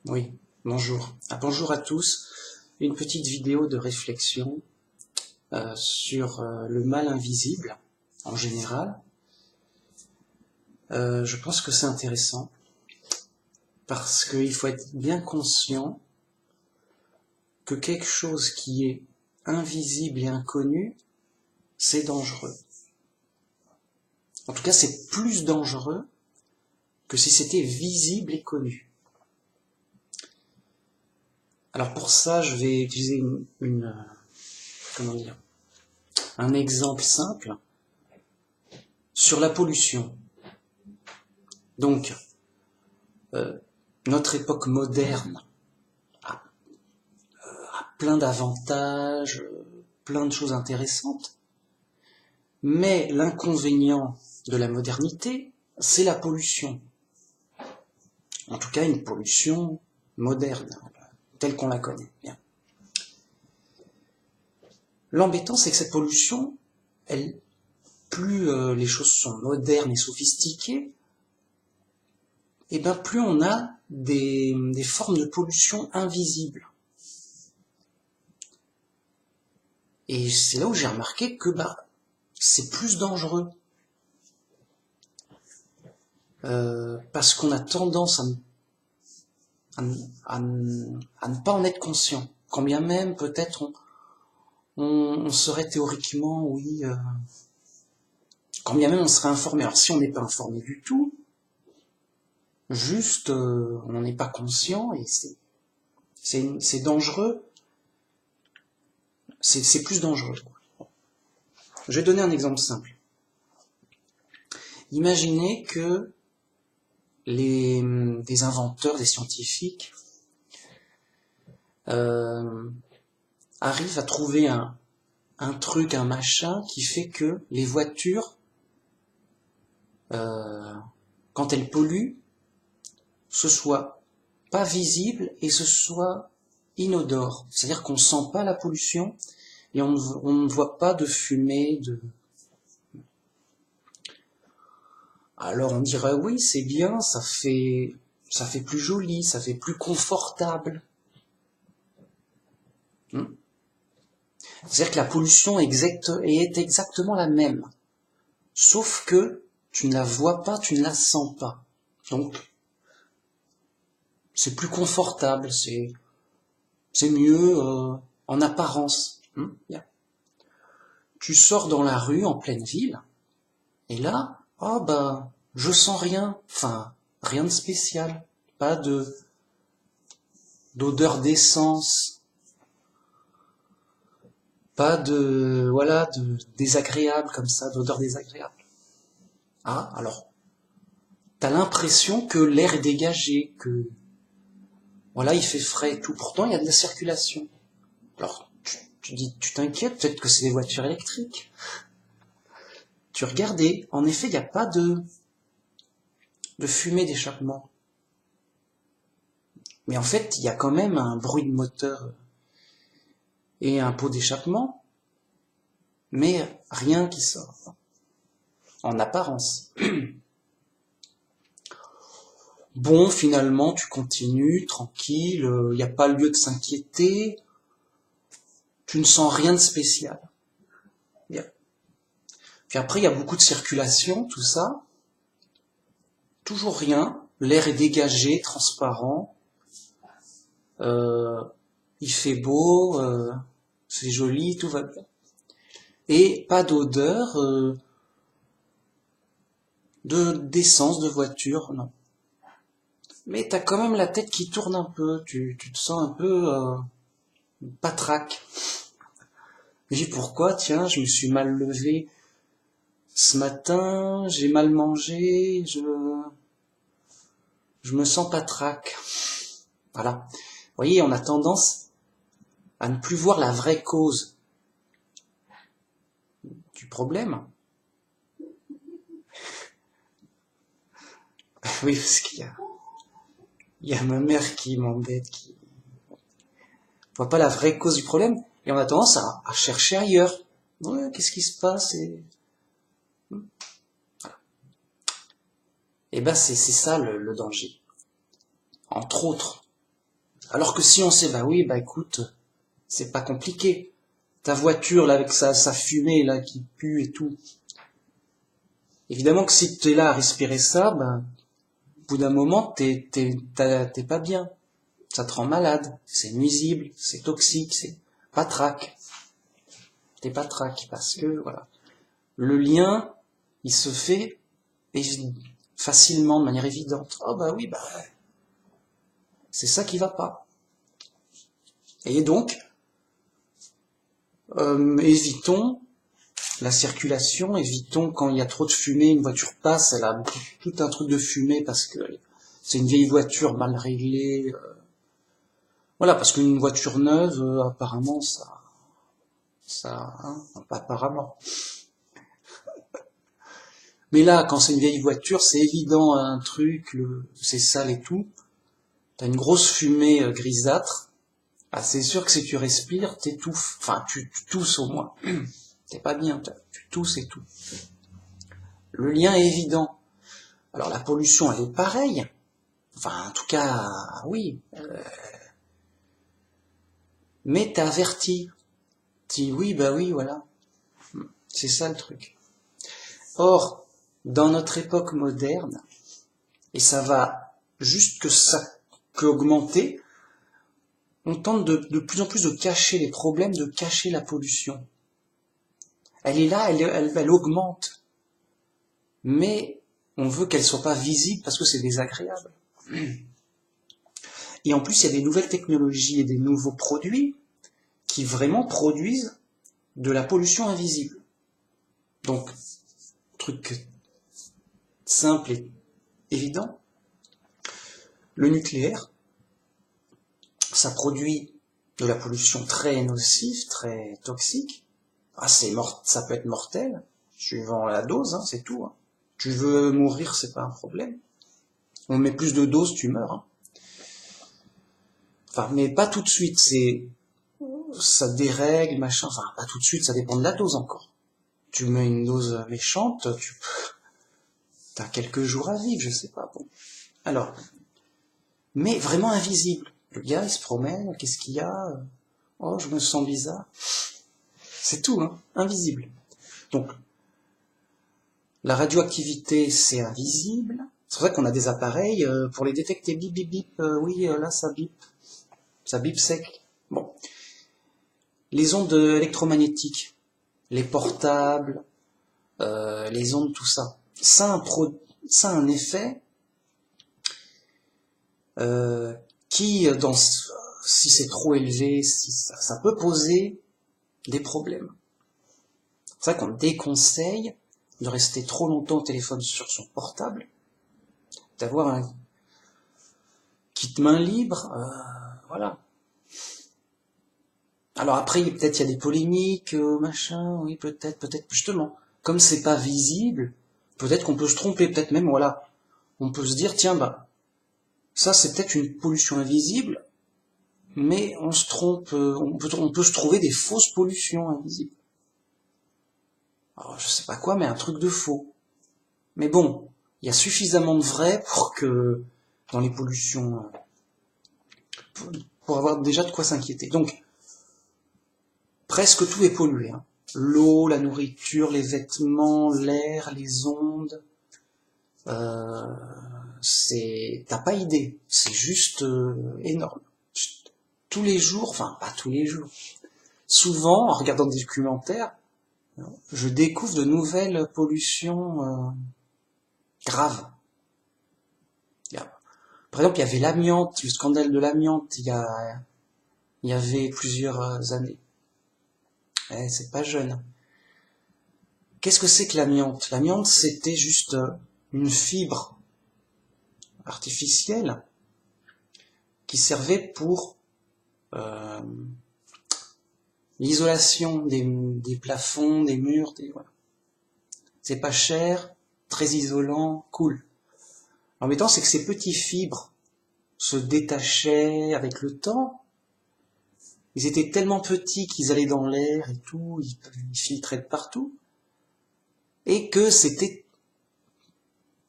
Oui, bonjour. Bonjour à tous. Une petite vidéo de réflexion sur le mal invisible en général. Je pense que c'est intéressant parce qu'il faut être bien conscient que quelque chose qui est invisible et inconnu, c'est dangereux. En tout cas, c'est plus dangereux que si c'était visible et connu. Alors pour ça, je vais utiliser un exemple simple sur la pollution. Donc, notre époque moderne a plein d'avantages, plein de choses intéressantes, mais l'inconvénient de la modernité, c'est la pollution. En tout cas, une pollution moderne, telle qu'on la connaît. Bien. L'embêtant, c'est que cette pollution, plus les choses sont modernes et sophistiquées, et bien plus on a des formes de pollution invisibles. Et c'est là où j'ai remarqué que c'est plus dangereux. Parce qu'on a tendance à ne pas en être conscient. Quand bien même, peut-être, on serait théoriquement, oui, quand bien même on serait informé. Alors si on n'est pas informé du tout, juste, on n'est pas conscient, et c'est dangereux, c'est plus dangereux. Je vais donner un exemple simple. Imaginez que des inventeurs, des scientifiques, arrivent à trouver un truc, un machin qui fait que les voitures, quand elles polluent, ce soit pas visible et ce soit inodore. C'est-à-dire qu'on sent pas la pollution et on ne voit pas de fumée, Alors on dirait oui, c'est bien, ça fait plus joli, ça fait plus confortable. C'est-à-dire que la pollution est exactement la même. Sauf que tu ne la vois pas, tu ne la sens pas. Donc, c'est plus confortable, c'est mieux en apparence. Bien. Tu sors dans la rue en pleine ville, et là, je sens rien, enfin, rien de spécial, pas d'odeur d'essence, pas de désagréable comme ça, d'odeur désagréable. Alors, t'as l'impression que l'air est dégagé, que il fait frais et tout. Pourtant, il y a de la circulation. Alors, tu t'inquiètes, peut-être que c'est des voitures électriques. Tu regardais, en effet, il n'y a pas de fumée d'échappement. Mais en fait, il y a quand même un bruit de moteur et un pot d'échappement, mais rien qui sort, en apparence. Bon, finalement, tu continues, tranquille, il n'y a pas lieu de s'inquiéter, tu ne sens rien de spécial. Bien. Puis après, il y a beaucoup de circulation, tout ça, toujours rien, l'air est dégagé, transparent, il fait beau, c'est joli, tout va bien. Et pas d'odeur d'essence de voiture, non. Mais t'as quand même la tête qui tourne un peu, tu te sens un peu patraque. Je dis pourquoi, tiens, je me suis mal levé ce matin, j'ai mal mangé, je me sens patraque. Voilà. Vous voyez, on a tendance à ne plus voir la vraie cause du problème. Oui, parce qu'il y a ma mère qui m'embête, qui voit pas la vraie cause du problème, et on a tendance à chercher ailleurs. Ouais, qu'est-ce qui se passe Et c'est ça le danger. Entre autres, Alors que si on sait, bah oui, bah écoute, c'est pas compliqué. Ta voiture, là, avec sa fumée, là, qui pue et tout. Évidemment que si t'es là à respirer ça, ben, au bout d'un moment, t'es pas bien. Ça te rend malade. C'est nuisible, c'est toxique, c'est patraque. T'es patraque parce que, voilà. Le lien, il se fait facilement, de manière évidente. Oh bah oui, bah, c'est ça qui va pas. Et donc, évitons la circulation, évitons quand il y a trop de fumée, une voiture passe, elle a tout un truc de fumée parce que c'est une vieille voiture mal réglée. Voilà, parce qu'une voiture neuve, apparemment, hein, pas apparemment. Mais là, quand c'est une vieille voiture, c'est évident un truc, c'est sale et tout. T'as une grosse fumée grisâtre. Ah, c'est sûr que si tu respires, t'étouffes. Enfin, tu tousses au moins. T'es pas bien, tu tousses et tout. Le lien est évident. Alors la pollution, elle est pareille. Enfin, en tout cas, oui. Mais t'es averti. Tu dis oui, bah oui, voilà. C'est ça le truc. Or, dans notre époque moderne, et ça va juste qu'augmenter, on tente de plus en plus de cacher les problèmes, de cacher la pollution. Elle est là, elle augmente. Mais on veut qu'elle soit pas visible parce que c'est désagréable. Et en plus, il y a des nouvelles technologies et des nouveaux produits qui vraiment produisent de la pollution invisible. Donc, truc simple et évident, le nucléaire, ça produit de la pollution très nocive, très toxique. Ah, ça peut être mortel, suivant la dose, hein, c'est tout. Hein. Tu veux mourir, c'est pas un problème. On met plus de doses, tu meurs. Hein. Enfin, mais pas tout de suite, ça dérègle, machin, enfin, pas tout de suite, ça dépend de la dose encore. Tu mets une dose méchante, t'as quelques jours à vivre, je sais pas, bon. Alors, mais vraiment invisible. Le gars, il se promène, qu'est-ce qu'il y a? Oh, je me sens bizarre. C'est tout, hein, invisible. Donc, la radioactivité, c'est invisible. C'est pour ça qu'on a des appareils pour les détecter. Bip, bip, bip, oui, là, ça bip sec. Bon. Les ondes électromagnétiques, les portables, les ondes, tout ça. Ça a un effet qui, si c'est trop élevé, si ça peut poser des problèmes. C'est ça qu'on déconseille de rester trop longtemps au téléphone sur son portable, d'avoir un kit main libre, voilà. Alors après, peut-être il y a des polémiques, machin, oui, peut-être, justement. Comme c'est pas visible, peut-être qu'on peut se tromper, peut-être même, voilà. On peut se dire, tiens, bah, ça c'est peut-être une pollution invisible, mais on se trompe, on peut se trouver des fausses pollutions invisibles. Alors, je sais pas quoi, mais un truc de faux. Mais bon, il y a suffisamment de vrai pour que, dans les pollutions, pour avoir déjà de quoi s'inquiéter. Donc, presque tout est pollué. Hein. L'eau, la nourriture, les vêtements, l'air, les ondes. T'as pas idée. C'est juste énorme. Tous les jours, enfin pas tous les jours. Souvent, en regardant des documentaires, je découvre de nouvelles pollutions graves. Par exemple, il y avait l'amiante, le scandale de l'amiante, il y avait plusieurs années. C'est pas jeune. Qu'est-ce que c'est que l'amiante? L'amiante, c'était juste une fibre artificielle qui servait pour l'isolation des plafonds, des murs, voilà. C'est pas cher, très isolant, cool. L'embêtant, c'est que ces petites fibres se détachaient avec le temps. Ils étaient tellement petits qu'ils allaient dans l'air et tout, ils filtraient de partout. Et que c'était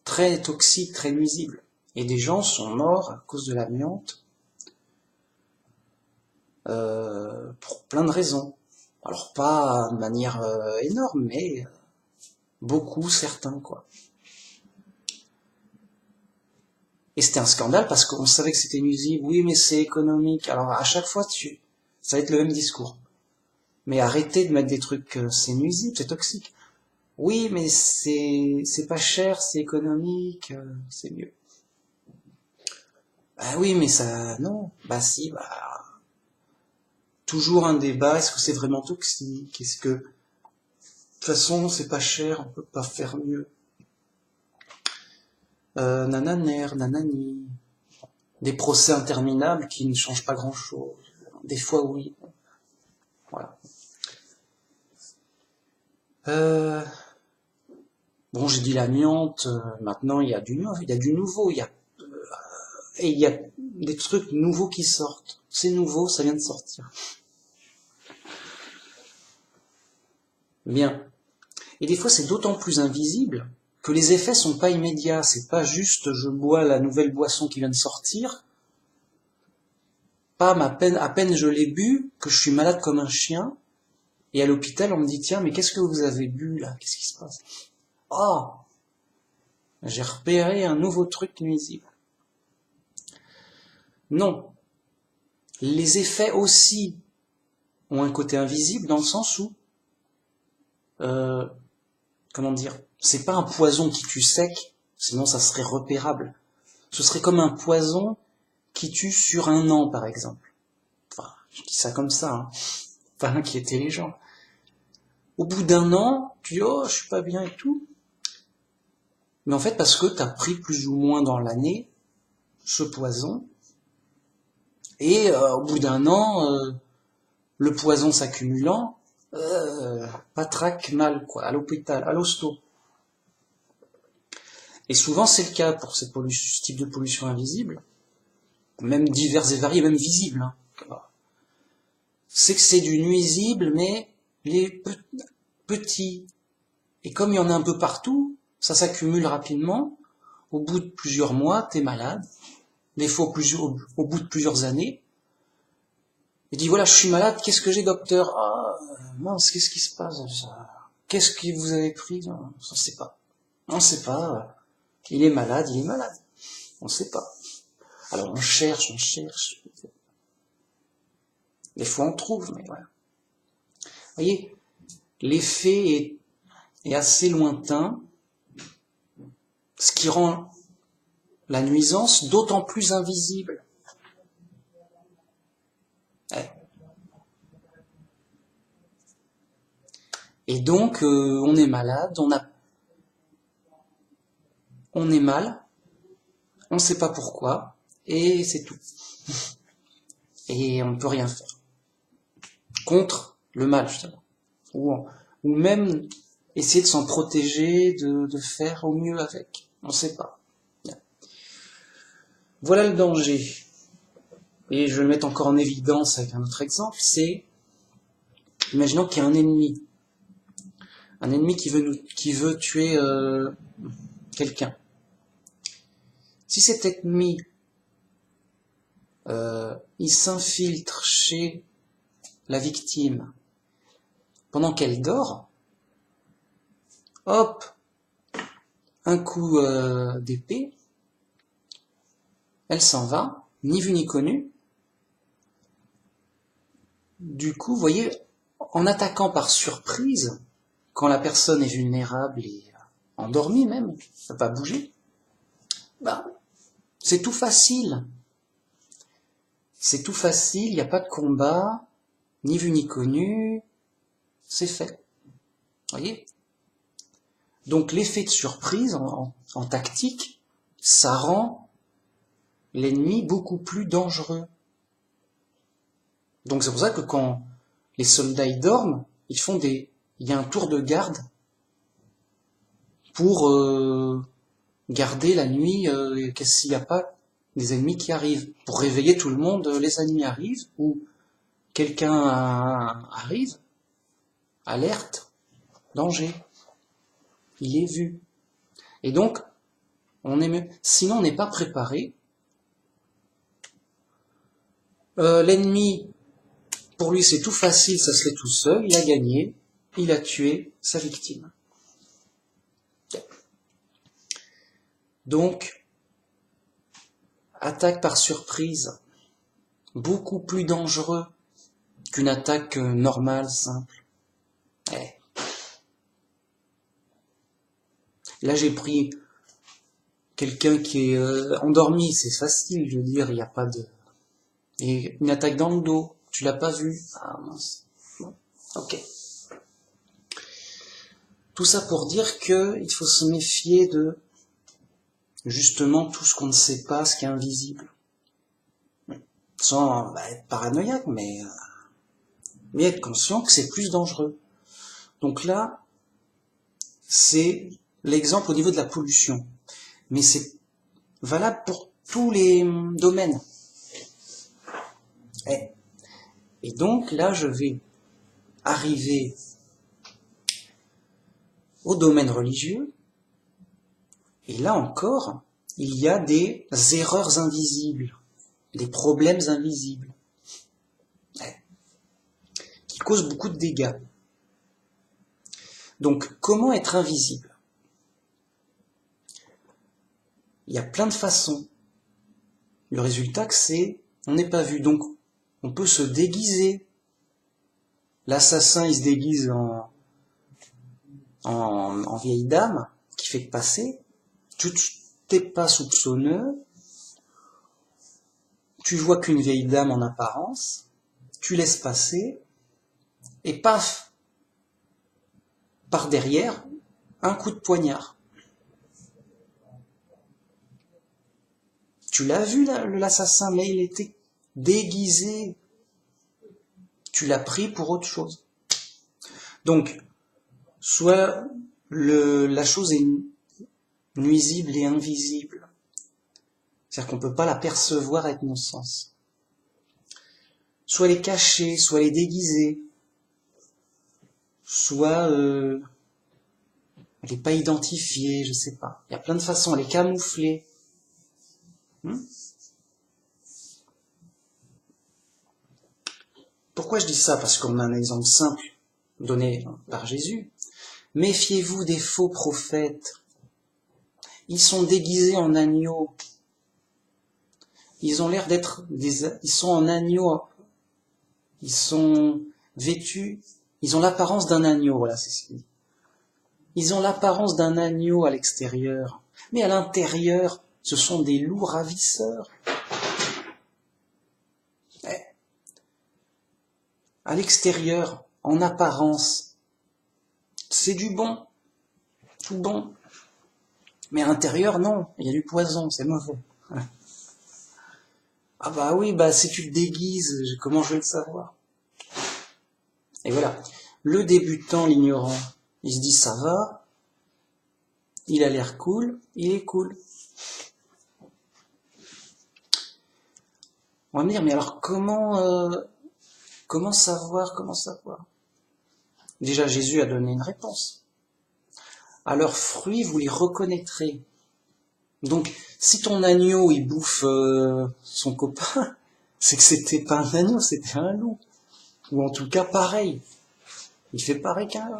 très toxique, très nuisible. Et des gens sont morts à cause de l'amiante. pour plein de raisons. Alors pas de manière énorme, mais beaucoup, certains, quoi. Et c'était un scandale parce qu'on savait que c'était nuisible. Oui, mais c'est économique. Alors à chaque fois, ça va être le même discours. Mais arrêtez de mettre des trucs, c'est nuisible, c'est toxique. Oui, mais c'est pas cher, c'est économique, c'est mieux. Bah oui, mais ça, non. Bah si, bah toujours un débat. Est-ce que c'est vraiment toxique? Est-ce que de toute façon c'est pas cher, on peut pas faire mieux? Nananer, nanani. Des procès interminables qui ne changent pas grand-chose. Des fois oui. Voilà. Bon, j'ai dit l'amiante. Maintenant il y a du nouveau, et il y a des trucs nouveaux qui sortent. C'est nouveau, ça vient de sortir. Bien. Et des fois, c'est d'autant plus invisible que les effets sont pas immédiats. C'est pas juste je bois la nouvelle boisson qui vient de sortir. Pas à peine je l'ai bu, que je suis malade comme un chien. Et à l'hôpital, on me dit, tiens, mais qu'est-ce que vous avez bu là? Qu'est-ce qui se passe? Oh! J'ai repéré un nouveau truc nuisible. Non. Les effets aussi ont un côté invisible dans le sens où, comment dire, c'est pas un poison qui tue sec, sinon ça serait repérable. Ce serait comme un poison qui tue sur un an, par exemple. Enfin, je dis ça comme ça, hein. Pas inquiéter les gens. Au bout d'un an, tu dis, oh, je suis pas bien et tout. Mais en fait, parce que t'as pris plus ou moins dans l'année ce poison, et au bout d'un an, le poison s'accumulant, patraque mal, quoi, à l'hôpital, à l'hosto. Et souvent, c'est le cas pour ce type de pollution invisible, même divers et variés, même visibles, hein. C'est que c'est du nuisible, mais les petits. Et comme il y en a un peu partout, ça s'accumule rapidement. Au bout de plusieurs mois, t'es malade. Des fois au bout de plusieurs années. Et dis voilà, je suis malade, qu'est-ce que j'ai, docteur? Ah, mince, qu'est-ce qui se passe? Qu'est-ce que vous avez pris? On ne sait pas. On ne sait pas. Il est malade, il est malade. On ne sait pas. Alors on cherche. Des fois on trouve, mais voilà. Vous voyez, l'effet est assez lointain, ce qui rend la nuisance d'autant plus invisible. Et donc, on est malade, on est mal, on ne sait pas pourquoi, et c'est tout. Et on ne peut rien faire. Contre le mal, justement. Ou même essayer de s'en protéger, de faire au mieux avec. On ne sait pas. Bien. Voilà le danger. Et je vais le mettre encore en évidence avec un autre exemple, c'est, imaginons qu'il y a un ennemi. Un ennemi qui veut tuer quelqu'un. Si cet ennemi, il s'infiltre chez la victime pendant qu'elle dort, hop, un coup d'épée, elle s'en va, ni vu ni connu. Du coup, vous voyez, en attaquant par surprise, quand la personne est vulnérable et endormie même, ne peut pas bouger, bah, c'est tout facile. C'est tout facile, il n'y a pas de combat, ni vu ni connu, c'est fait. Vous voyez? Donc l'effet de surprise en tactique, ça rend l'ennemi beaucoup plus dangereux. Donc c'est pour ça que quand les soldats y dorment, il y a un tour de garde pour garder la nuit, s'il n'y a pas des ennemis qui arrivent. Pour réveiller tout le monde, les ennemis arrivent, ou quelqu'un arrive, alerte, danger, il est vu. Et donc, on est mieux. Sinon, on n'est pas préparé. L'ennemi, pour lui c'est tout facile, ça se fait tout seul, il a gagné, il a tué sa victime. Donc, attaque par surprise, beaucoup plus dangereux qu'une attaque normale, simple. Ouais. Là j'ai pris quelqu'un qui est endormi, c'est facile, je veux dire, il n'y a pas de... Et une attaque dans le dos, tu l'as pas vu? Ah mince. Bon, ok. Tout ça pour dire que il faut se méfier de justement tout ce qu'on ne sait pas, ce qui est invisible. Sans être paranoïaque, mais être conscient que c'est plus dangereux. Donc là, c'est l'exemple au niveau de la pollution. Mais c'est valable pour tous les domaines. Et donc là, je vais arriver au domaine religieux. Et là encore, il y a des erreurs invisibles, des problèmes invisibles, qui causent beaucoup de dégâts. Donc, comment être invisible? Il y a plein de façons. Le résultat, c'est, on n'est pas vu. Donc, on peut se déguiser. L'assassin, il se déguise en vieille dame, qui fait que passer. Tu t'es pas soupçonneux. Tu vois qu'une vieille dame en apparence. Tu laisses passer. Et paf! Par derrière, un coup de poignard. Tu l'as vu, l'assassin, mais il était déguisé. Tu l'as pris pour autre chose. Donc, soit la chose est nuisible et invisible. C'est-à-dire qu'on ne peut pas la percevoir avec nos sens. Soit elle est cachée, soit elle est déguisée, soit elle n'est pas identifiée, je sais pas. Il y a plein de façons, elle est camouflée. Pourquoi je dis ça? Parce qu'on a un exemple simple donné par Jésus. Méfiez-vous des faux prophètes. Ils sont déguisés en agneaux. Ils ont l'air d'être ils sont en agneau. Ils sont vêtus. Ils ont l'apparence d'un agneau. Voilà, c'est ce qu'il dit. Ils ont l'apparence d'un agneau à l'extérieur. Mais à l'intérieur, ce sont des loups ravisseurs. À l'extérieur, en apparence, c'est du bon. Tout bon. Mais à l'intérieur, non. Il y a du poison, c'est mauvais. Ah bah oui, si tu te déguises, comment je vais le savoir? Et voilà. Le débutant, l'ignorant, il se dit ça va, il a l'air cool, il est cool. On va me dire, mais alors comment savoir? Déjà, Jésus a donné une réponse. À leurs fruits, vous les reconnaîtrez. Donc, si ton agneau, il bouffe son copain, c'est que c'était pas un agneau, c'était un loup. Ou en tout cas, pareil. Il fait pareil qu'un loup.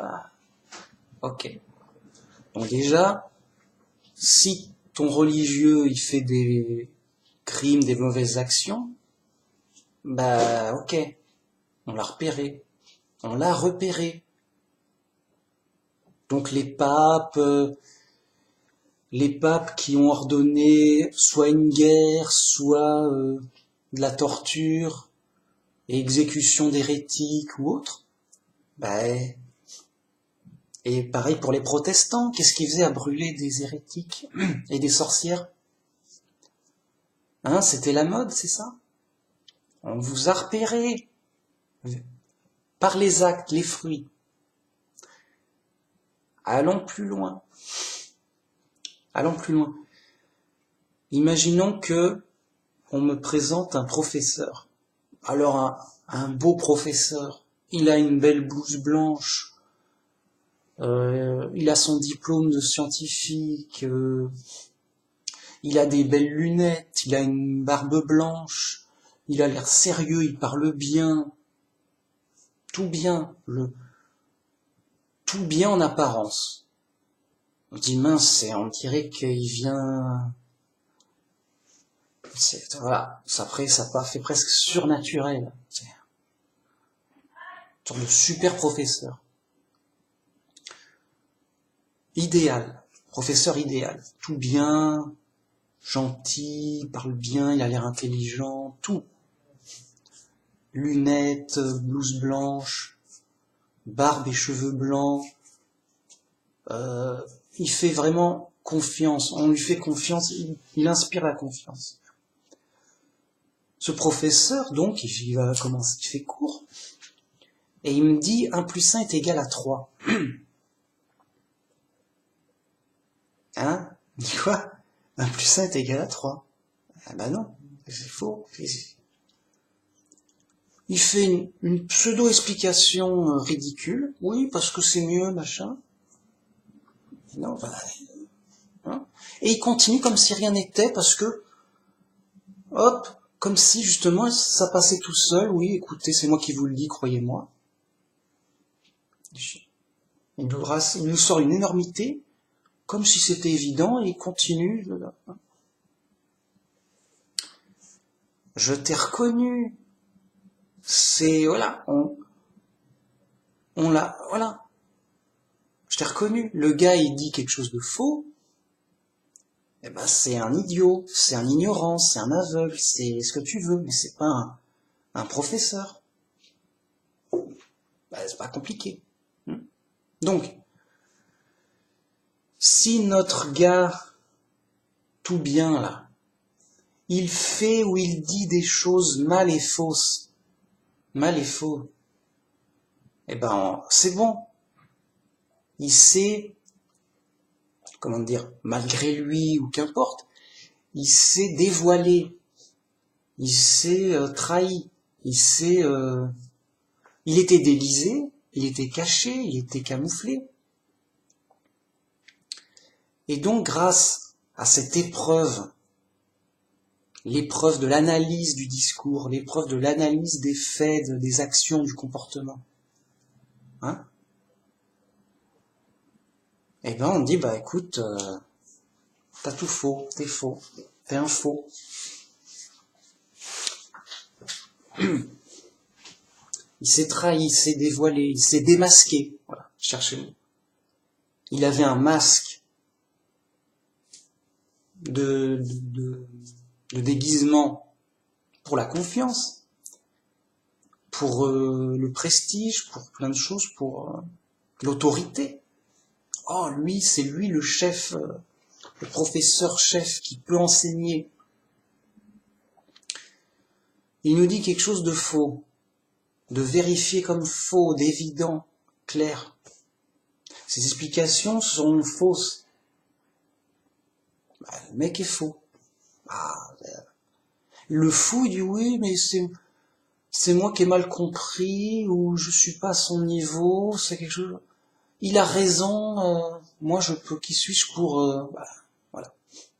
Ok. Donc déjà, si ton religieux, il fait des crimes, des mauvaises actions, ok. On l'a repéré. Donc les papes qui ont ordonné soit une guerre, soit de la torture, et exécution d'hérétiques ou autres, et pareil pour les protestants, qu'est-ce qu'ils faisaient à brûler des hérétiques et des sorcières? C'était la mode, c'est ça? On vous a repéré par les actes, les fruits. Allons plus loin. Imaginons que on me présente un professeur. Alors un beau professeur, il a une belle blouse blanche, il a son diplôme de scientifique, il a des belles lunettes, il a une barbe blanche, il a l'air sérieux, il parle bien. tout bien, tout bien en apparence. On dit mince, on dirait qu'il vient, voilà, après ça fait presque surnaturel. C'est une sorte de super professeur. Idéal, professeur idéal, tout bien, gentil, parle bien, il a l'air intelligent, tout. Lunettes, blouse blanche, barbe et cheveux blancs. Il fait vraiment confiance, on lui fait confiance, il inspire la confiance. Ce professeur, donc, il va commencer, il fait cours, et il me dit 1 + 1 est égal à 3. Hein? Il dit quoi? 1 + 1 est égal à 3. Ah ben non, c'est faux. Il fait une pseudo-explication ridicule. Oui, parce que c'est mieux, machin. Non, bah, hein. Et il continue comme si rien n'était, parce que, hop, comme si justement ça passait tout seul. Oui, écoutez, c'est moi qui vous le dis, croyez-moi. Il nous sort une énormité, comme si c'était évident, et il continue. Je t'ai reconnu. C'est, voilà, on l'a, voilà. Je t'ai reconnu. Le gars, il dit quelque chose de faux. Eh ben, c'est un idiot, c'est un ignorant, c'est un aveugle, c'est ce que tu veux, mais c'est pas un professeur. Ben, c'est pas compliqué. Donc, si notre gars, tout bien là, il fait ou il dit des choses mal et fausses, mal et faux, eh ben, c'est bon. Il sait, comment dire, malgré lui ou qu'importe, il s'est dévoilé, il s'est trahi, il était déguisé, il était caché, il était camouflé. Et donc, grâce à cette épreuve, l'épreuve de l'analyse du discours, l'épreuve de l'analyse des faits, des actions, du comportement, hein, eh ben, on dit, bah écoute, t'as tout faux, t'es un faux. Il s'est trahi, il s'est dévoilé, il s'est démasqué. Voilà, cherchez-le. Il avait un masque de déguisement pour la confiance, pour le prestige, pour plein de choses, pour l'autorité. Oh, lui, c'est lui le chef, le professeur chef qui peut enseigner. Il nous dit quelque chose de faux, de vérifié comme faux, d'évident, clair. Ces explications sont fausses. Bah, le mec est faux. Le fou, il dit oui, mais c'est moi qui ai mal compris, ou je suis pas à son niveau, c'est quelque chose. Il a raison, moi je peux, qui suis-je pour, voilà.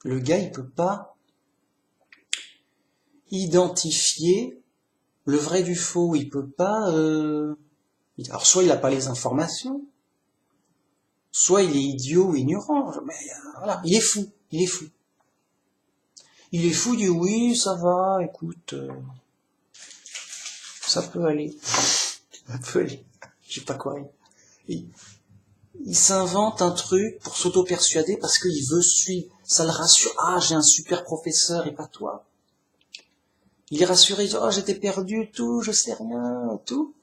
Le gars, il peut pas identifier le vrai du faux, il peut pas, alors soit il a pas les informations, soit il est idiot ou ignorant, mais voilà, il est fou. Il est fou, il dit oui, ça va, écoute, ça peut aller, ça peut aller, je sais pas quoi. Il s'invente un truc pour s'auto-persuader parce qu'il veut suivre, ça le rassure, ah j'ai un super professeur et pas toi. Il est rassuré, il dit, oh j'étais perdu, tout, je sais rien, tout.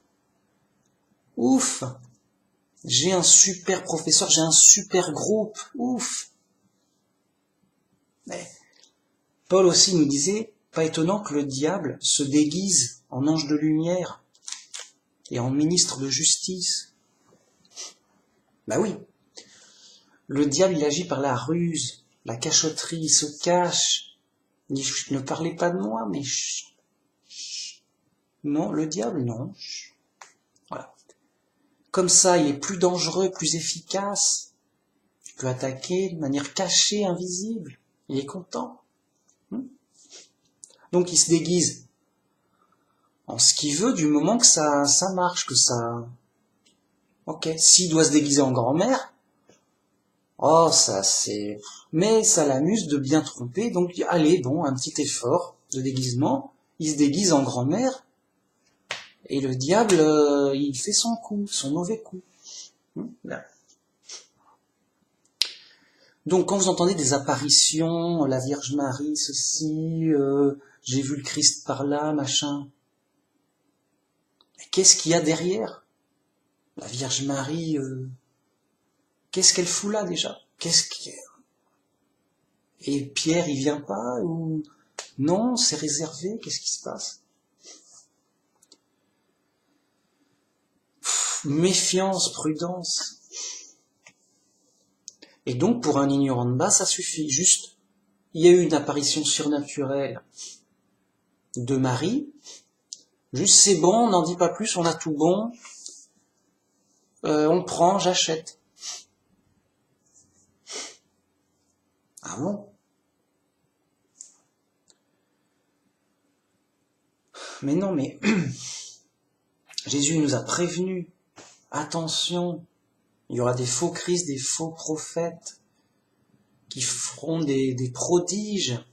Ouf, j'ai un super professeur, j'ai un super groupe, ouf. Mais Paul aussi nous disait, pas étonnant que le diable se déguise en ange de lumière et en ministre de justice. Bah oui, le diable il agit par la ruse, la cachotterie, il se cache. Il dit, ne parlez pas de moi, mais chut, chut. Non, le diable, non. Chut. Voilà. Comme ça, il est plus dangereux, plus efficace. Il peut attaquer de manière cachée, invisible. Il est content. Donc il se déguise en ce qu'il veut du moment que ça marche, que ça... Ok, s'il doit se déguiser en grand-mère, oh, ça c'est... Mais ça l'amuse de bien tromper, donc allez, bon, un petit effort de déguisement, il se déguise en grand-mère, et le diable, il fait son coup, son mauvais coup. Là. Donc quand vous entendez des apparitions, la Vierge Marie, ceci, j'ai vu le Christ par là, machin, mais qu'est-ce qu'il y a derrière? La Vierge Marie, qu'est-ce qu'elle fout là déjà? Et Pierre, il vient pas? Ou non, c'est réservé? Qu'est-ce qui se passe? Méfiance, prudence. Et donc, pour un ignorant de bas, ça suffit. Juste, il y a eu une apparition surnaturelle de Marie. Juste, c'est bon, on n'en dit pas plus, on a tout bon. On prend, j'achète. Ah bon? Mais non, mais Jésus nous a prévenus. Attention, il y aura des faux Christ, des faux prophètes qui feront des prodiges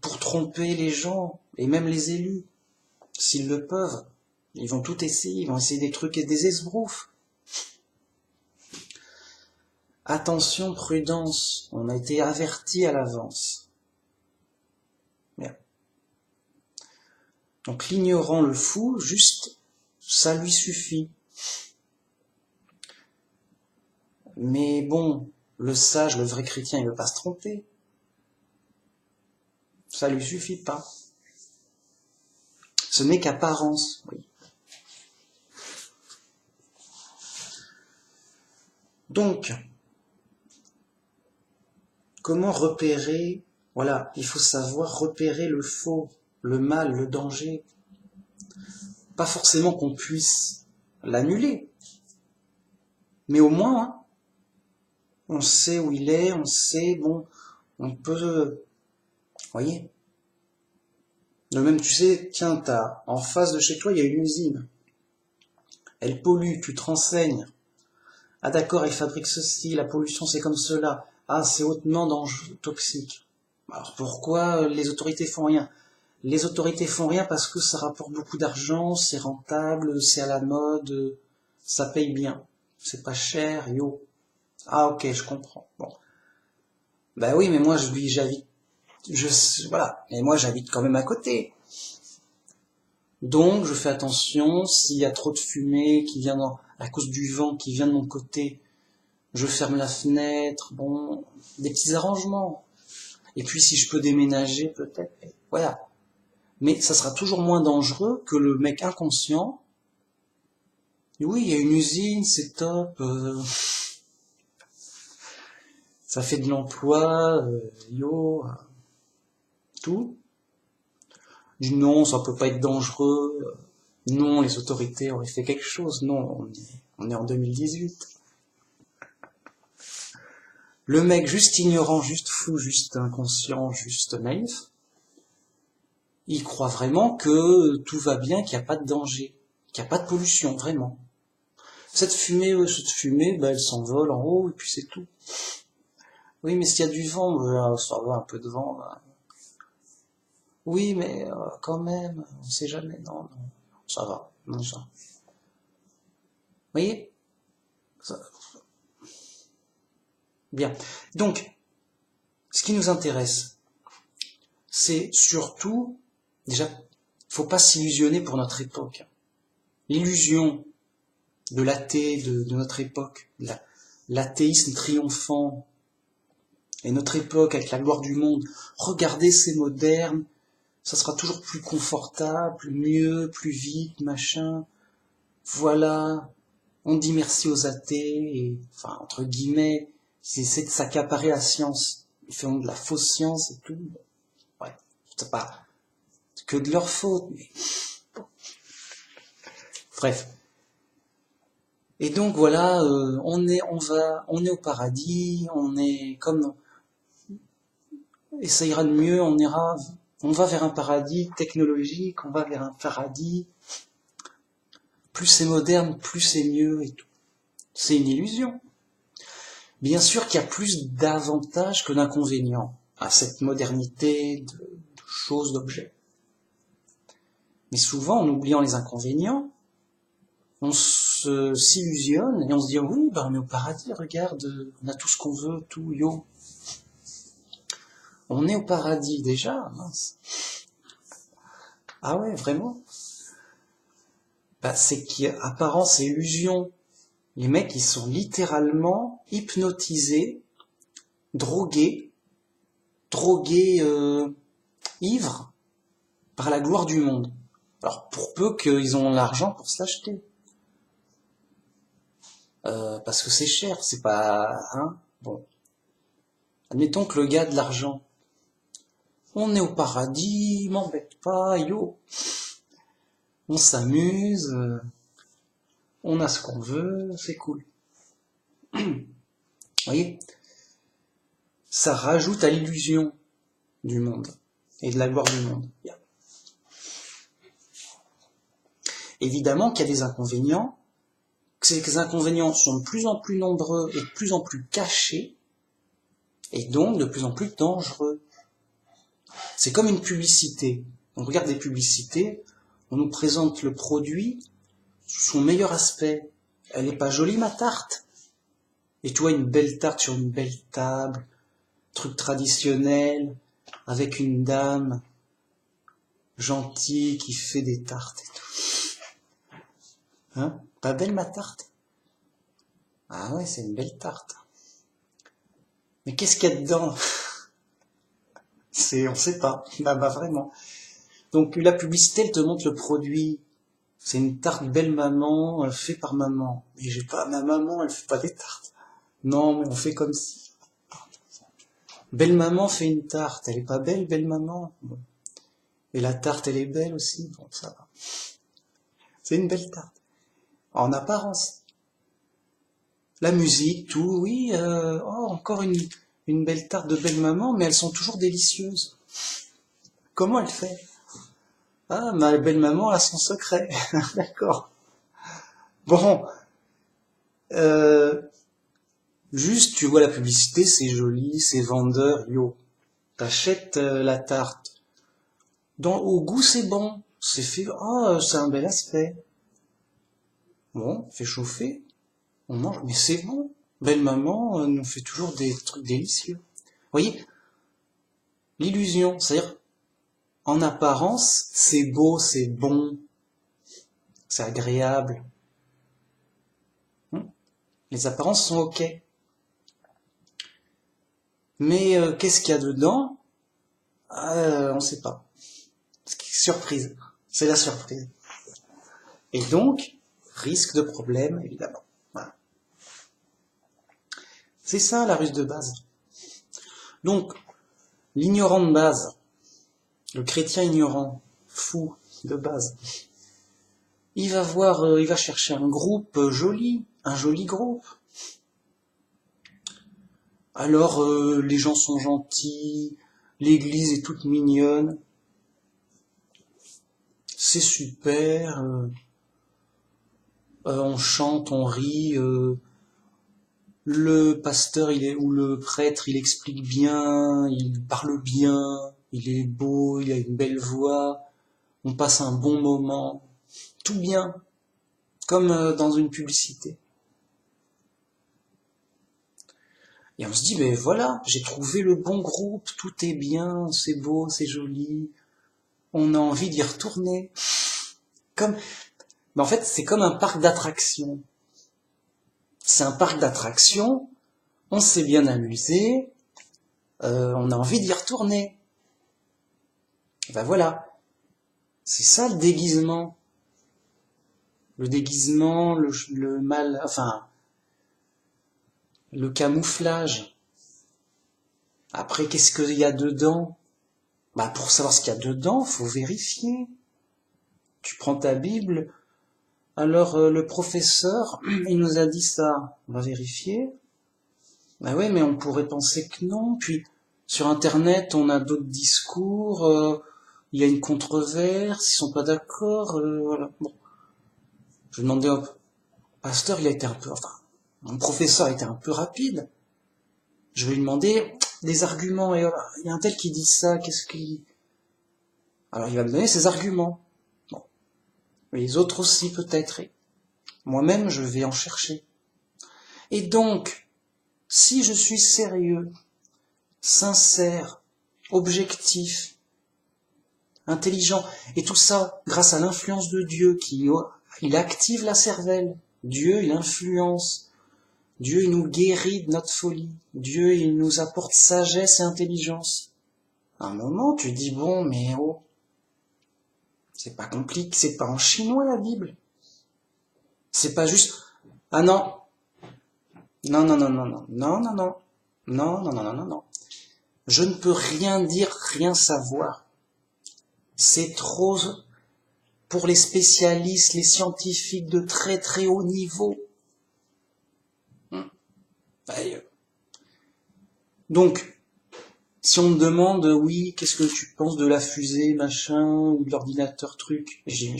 pour tromper les gens, et même les élus, s'ils le peuvent. Ils vont tout essayer, ils vont essayer des trucs et des esbroufs. Attention, prudence, on a été avertis à l'avance. Bien. Donc l'ignorant, le fou, juste, ça lui suffit. Mais bon, le sage, le vrai chrétien, il veut pas se tromper. Ça lui suffit pas. Ce n'est qu'apparence, oui. Donc, comment repérer? Voilà, il faut savoir repérer le faux, le mal, le danger. Pas forcément qu'on puisse l'annuler, mais au moins, hein, on sait où il est, on sait, bon, on peut, voyez. De même, tu sais, tiens, en face de chez toi, il y a une usine. Elle pollue, tu te renseignes. Ah d'accord, elle fabrique ceci, la pollution c'est comme cela. Ah, c'est hautement dangereux, toxique. Alors pourquoi les autorités font rien? Les autorités font rien parce que ça rapporte beaucoup d'argent, c'est rentable, c'est à la mode, ça paye bien. C'est pas cher, yo. Ah ok, je comprends. Bon. Ben oui, mais moi j'habite, voilà. Et moi j'habite quand même à côté. Donc je fais attention, s'il y a trop de fumée qui vient à cause du vent qui vient de mon côté, je ferme la fenêtre, bon, des petits arrangements. Et puis si je peux déménager, peut-être, voilà. Mais ça sera toujours moins dangereux que le mec inconscient. Oui, il y a une usine, c'est top, ça fait de l'emploi, yo, tout. Du non, ça peut pas être dangereux, non, les autorités auraient fait quelque chose, non, on est en 2018. Le mec juste ignorant, juste fou, juste inconscient, juste naïf, il croit vraiment que tout va bien, qu'il n'y a pas de danger, qu'il n'y a pas de pollution, vraiment. Cette fumée, bah, elle s'envole en haut, et puis c'est tout. Oui, mais s'il y a du vent, ça va, un peu de vent. Bah. Oui, mais quand même, on sait jamais. Non, non, ça va, non, ça. Vous voyez ça... Bien. Donc, ce qui nous intéresse, c'est surtout, déjà, faut pas s'illusionner pour notre époque. L'illusion de l'athée de notre époque, l'athéisme triomphant, et notre époque avec la gloire du monde, regardez, c'est moderne, ça sera toujours plus confortable, mieux, plus vite, machin. Voilà, on dit merci aux athées, et, enfin, entre guillemets, ils essaient de s'accaparer la science. Ils font de la fausse science et tout. Ouais, c'est pas que de leur faute, mais... Bref. Et donc voilà, on est au paradis, on est comme... Et ça ira de mieux, on ira On va vers un paradis technologique, on va vers un paradis, plus c'est moderne, plus c'est mieux et tout. C'est une illusion. Bien sûr qu'il y a plus d'avantages que d'inconvénients à cette modernité de choses, d'objets. Mais souvent, en oubliant les inconvénients, on s'illusionne et on se dit oui, on est au paradis, regarde, on a tout ce qu'on veut, tout, yo. On est au paradis déjà, mince. Ah ouais, vraiment? C'est qu'apparence et illusion. Les mecs, ils sont littéralement hypnotisés, drogués, ivres par la gloire du monde. Alors, pour peu qu'ils ont l'argent pour se l'acheter. Parce que c'est cher, c'est pas... Bon. Admettons que le gars a de l'argent. On est au paradis, m'embête pas, yo. On s'amuse, on a ce qu'on veut, c'est cool. Vous voyez? Ça rajoute à l'illusion du monde et de la gloire du monde. Évidemment qu'il y a des inconvénients, que ces inconvénients sont de plus en plus nombreux et de plus en plus cachés, et donc de plus en plus dangereux. C'est comme une publicité. On regarde des publicités, on nous présente le produit sous son meilleur aspect. Elle est pas jolie ma tarte? Et tu vois une belle tarte sur une belle table, truc traditionnel, avec une dame gentille qui fait des tartes et tout. Hein? Pas belle ma tarte? Ah ouais, c'est une belle tarte. Mais qu'est-ce qu'il y a dedans? On sait pas. Vraiment. Donc la publicité, elle te montre le produit. C'est une tarte belle maman, faite par maman. Mais j'ai pas, ma maman, elle fait pas des tartes. Non, mais on fait comme si. Belle maman fait une tarte, elle est pas belle, belle maman? Bon. Et la tarte, elle est belle aussi? Bon, ça va. C'est une belle tarte. En apparence. La musique, tout, oui, encore une belle tarte de belle maman, mais elles sont toujours délicieuses. Comment elle fait? Ah, ma belle maman a son secret. D'accord. Bon, juste, tu vois la publicité, c'est joli, c'est vendeur, yo. T'achètes la tarte. Au goût, c'est bon. C'est fait, c'est un bel aspect. Bon, fait chauffer, on mange, mais c'est bon. Belle maman nous fait toujours des trucs délicieux. Vous voyez, l'illusion, c'est-à-dire, en apparence, c'est beau, c'est bon, c'est agréable. Les apparences sont ok. Mais qu'est-ce qu'il y a dedans? On sait pas. Surprise. C'est la surprise. Et donc, risque de problème, évidemment. Voilà. C'est ça la ruse de base. Donc, l'ignorant de base, le chrétien ignorant, fou de base, il va chercher un groupe joli, un joli groupe. Alors, les gens sont gentils, l'église est toute mignonne, c'est super, on chante, on rit, le pasteur ou le prêtre il explique bien, il parle bien, il est beau, il a une belle voix, on passe un bon moment, tout bien, comme dans une publicité. Et on se dit, mais voilà, j'ai trouvé le bon groupe, tout est bien, c'est beau, c'est joli, on a envie d'y retourner. Mais en fait, c'est comme un parc d'attractions. C'est un parc d'attractions, on s'est bien amusé, on a envie d'y retourner. Ben voilà, c'est ça le déguisement. Le déguisement, le mal, enfin, le camouflage. Après, qu'est-ce qu'il y a dedans? Pour savoir ce qu'il y a dedans, faut vérifier. Tu prends ta Bible. Alors, le professeur, il nous a dit ça. On va vérifier. Ouais, mais on pourrait penser que non. Puis, sur Internet, on a d'autres discours. il y a une controverse, ils sont pas d'accord, voilà. Bon, je demandais au pasteur, il a été un peu, enfin, mon professeur a été un peu rapide. Je vais lui demander des arguments, et voilà, il y a un tel qui dit ça, qu'est-ce qu'il... Alors il va me donner ses arguments. Bon, les autres aussi peut-être. Et moi-même, je vais en chercher. Et donc, si je suis sérieux, sincère, objectif, intelligent, et tout ça grâce à l'influence de Dieu il active la cervelle. Dieu, il influence. Dieu, il nous guérit de notre folie. Dieu, il nous apporte sagesse et intelligence. À un moment, tu dis, bon, mais oh, c'est pas compliqué, c'est pas en chinois la Bible. C'est pas juste, ah non, non, non, non, non, non, non, non, non, non, non, non, non, non, non. Je ne peux rien dire, rien savoir. C'est trop pour les spécialistes, les scientifiques de très très haut niveau. Donc, si on me demande, oui, qu'est-ce que tu penses de la fusée, machin, ou de l'ordinateur truc, j'y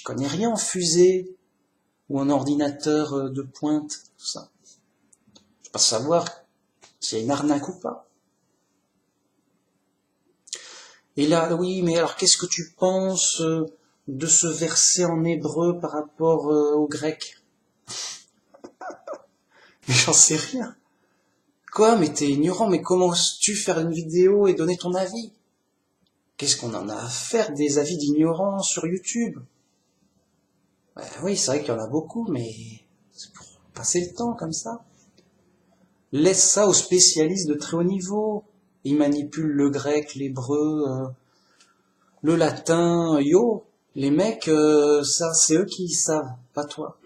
connais rien en fusée, ou en ordinateur de pointe, tout ça. Je veux pas savoir s'il y a une arnaque ou pas. Et là, oui, mais alors qu'est-ce que tu penses de ce verset en hébreu par rapport au grec? Mais j'en sais rien. Quoi, mais t'es ignorant, mais comment oses-tu faire une vidéo et donner ton avis? Qu'est-ce qu'on en a à faire des avis d'ignorants sur YouTube? Oui, c'est vrai qu'il y en a beaucoup, mais c'est pour passer le temps comme ça. Laisse ça aux spécialistes de très haut niveau. Ils manipulent le grec, l'hébreu, le latin, yo. Les mecs, ça, c'est eux qui savent, pas toi.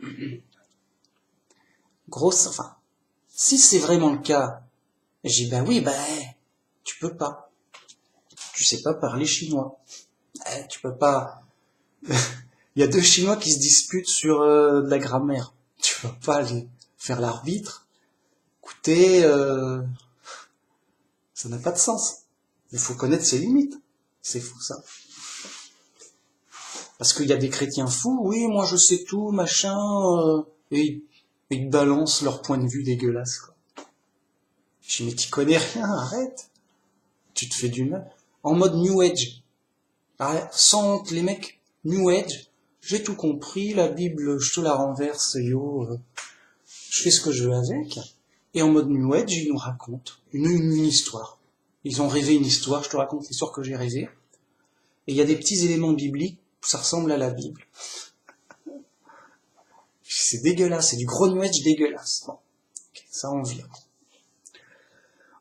Enfin, si c'est vraiment le cas, j'ai dit, oui, tu peux pas. Tu sais pas parler chinois. Tu peux pas. Il y a deux Chinois qui se disputent sur de la grammaire. Tu vas pas aller faire l'arbitre. Écoutez, ça n'a pas de sens. Il faut connaître ses limites. C'est fou ça. Parce qu'il y a des chrétiens fous, oui, moi je sais tout, machin, et ils balancent leur point de vue dégueulasse. Quoi. Je dis, mais t'y connais rien, arrête. Tu te fais du mal. En mode New Age. Sans honte, les mecs, New Age, j'ai tout compris, la Bible, je te la renverse, yo, je fais ce que je veux avec. Et en mode New Age, ils nous racontent une histoire. Ils ont rêvé une histoire, je te raconte l'histoire que j'ai rêvée. Et il y a des petits éléments bibliques, ça ressemble à la Bible. C'est dégueulasse, c'est du gros New Age dégueulasse. Bon, okay, ça on vient.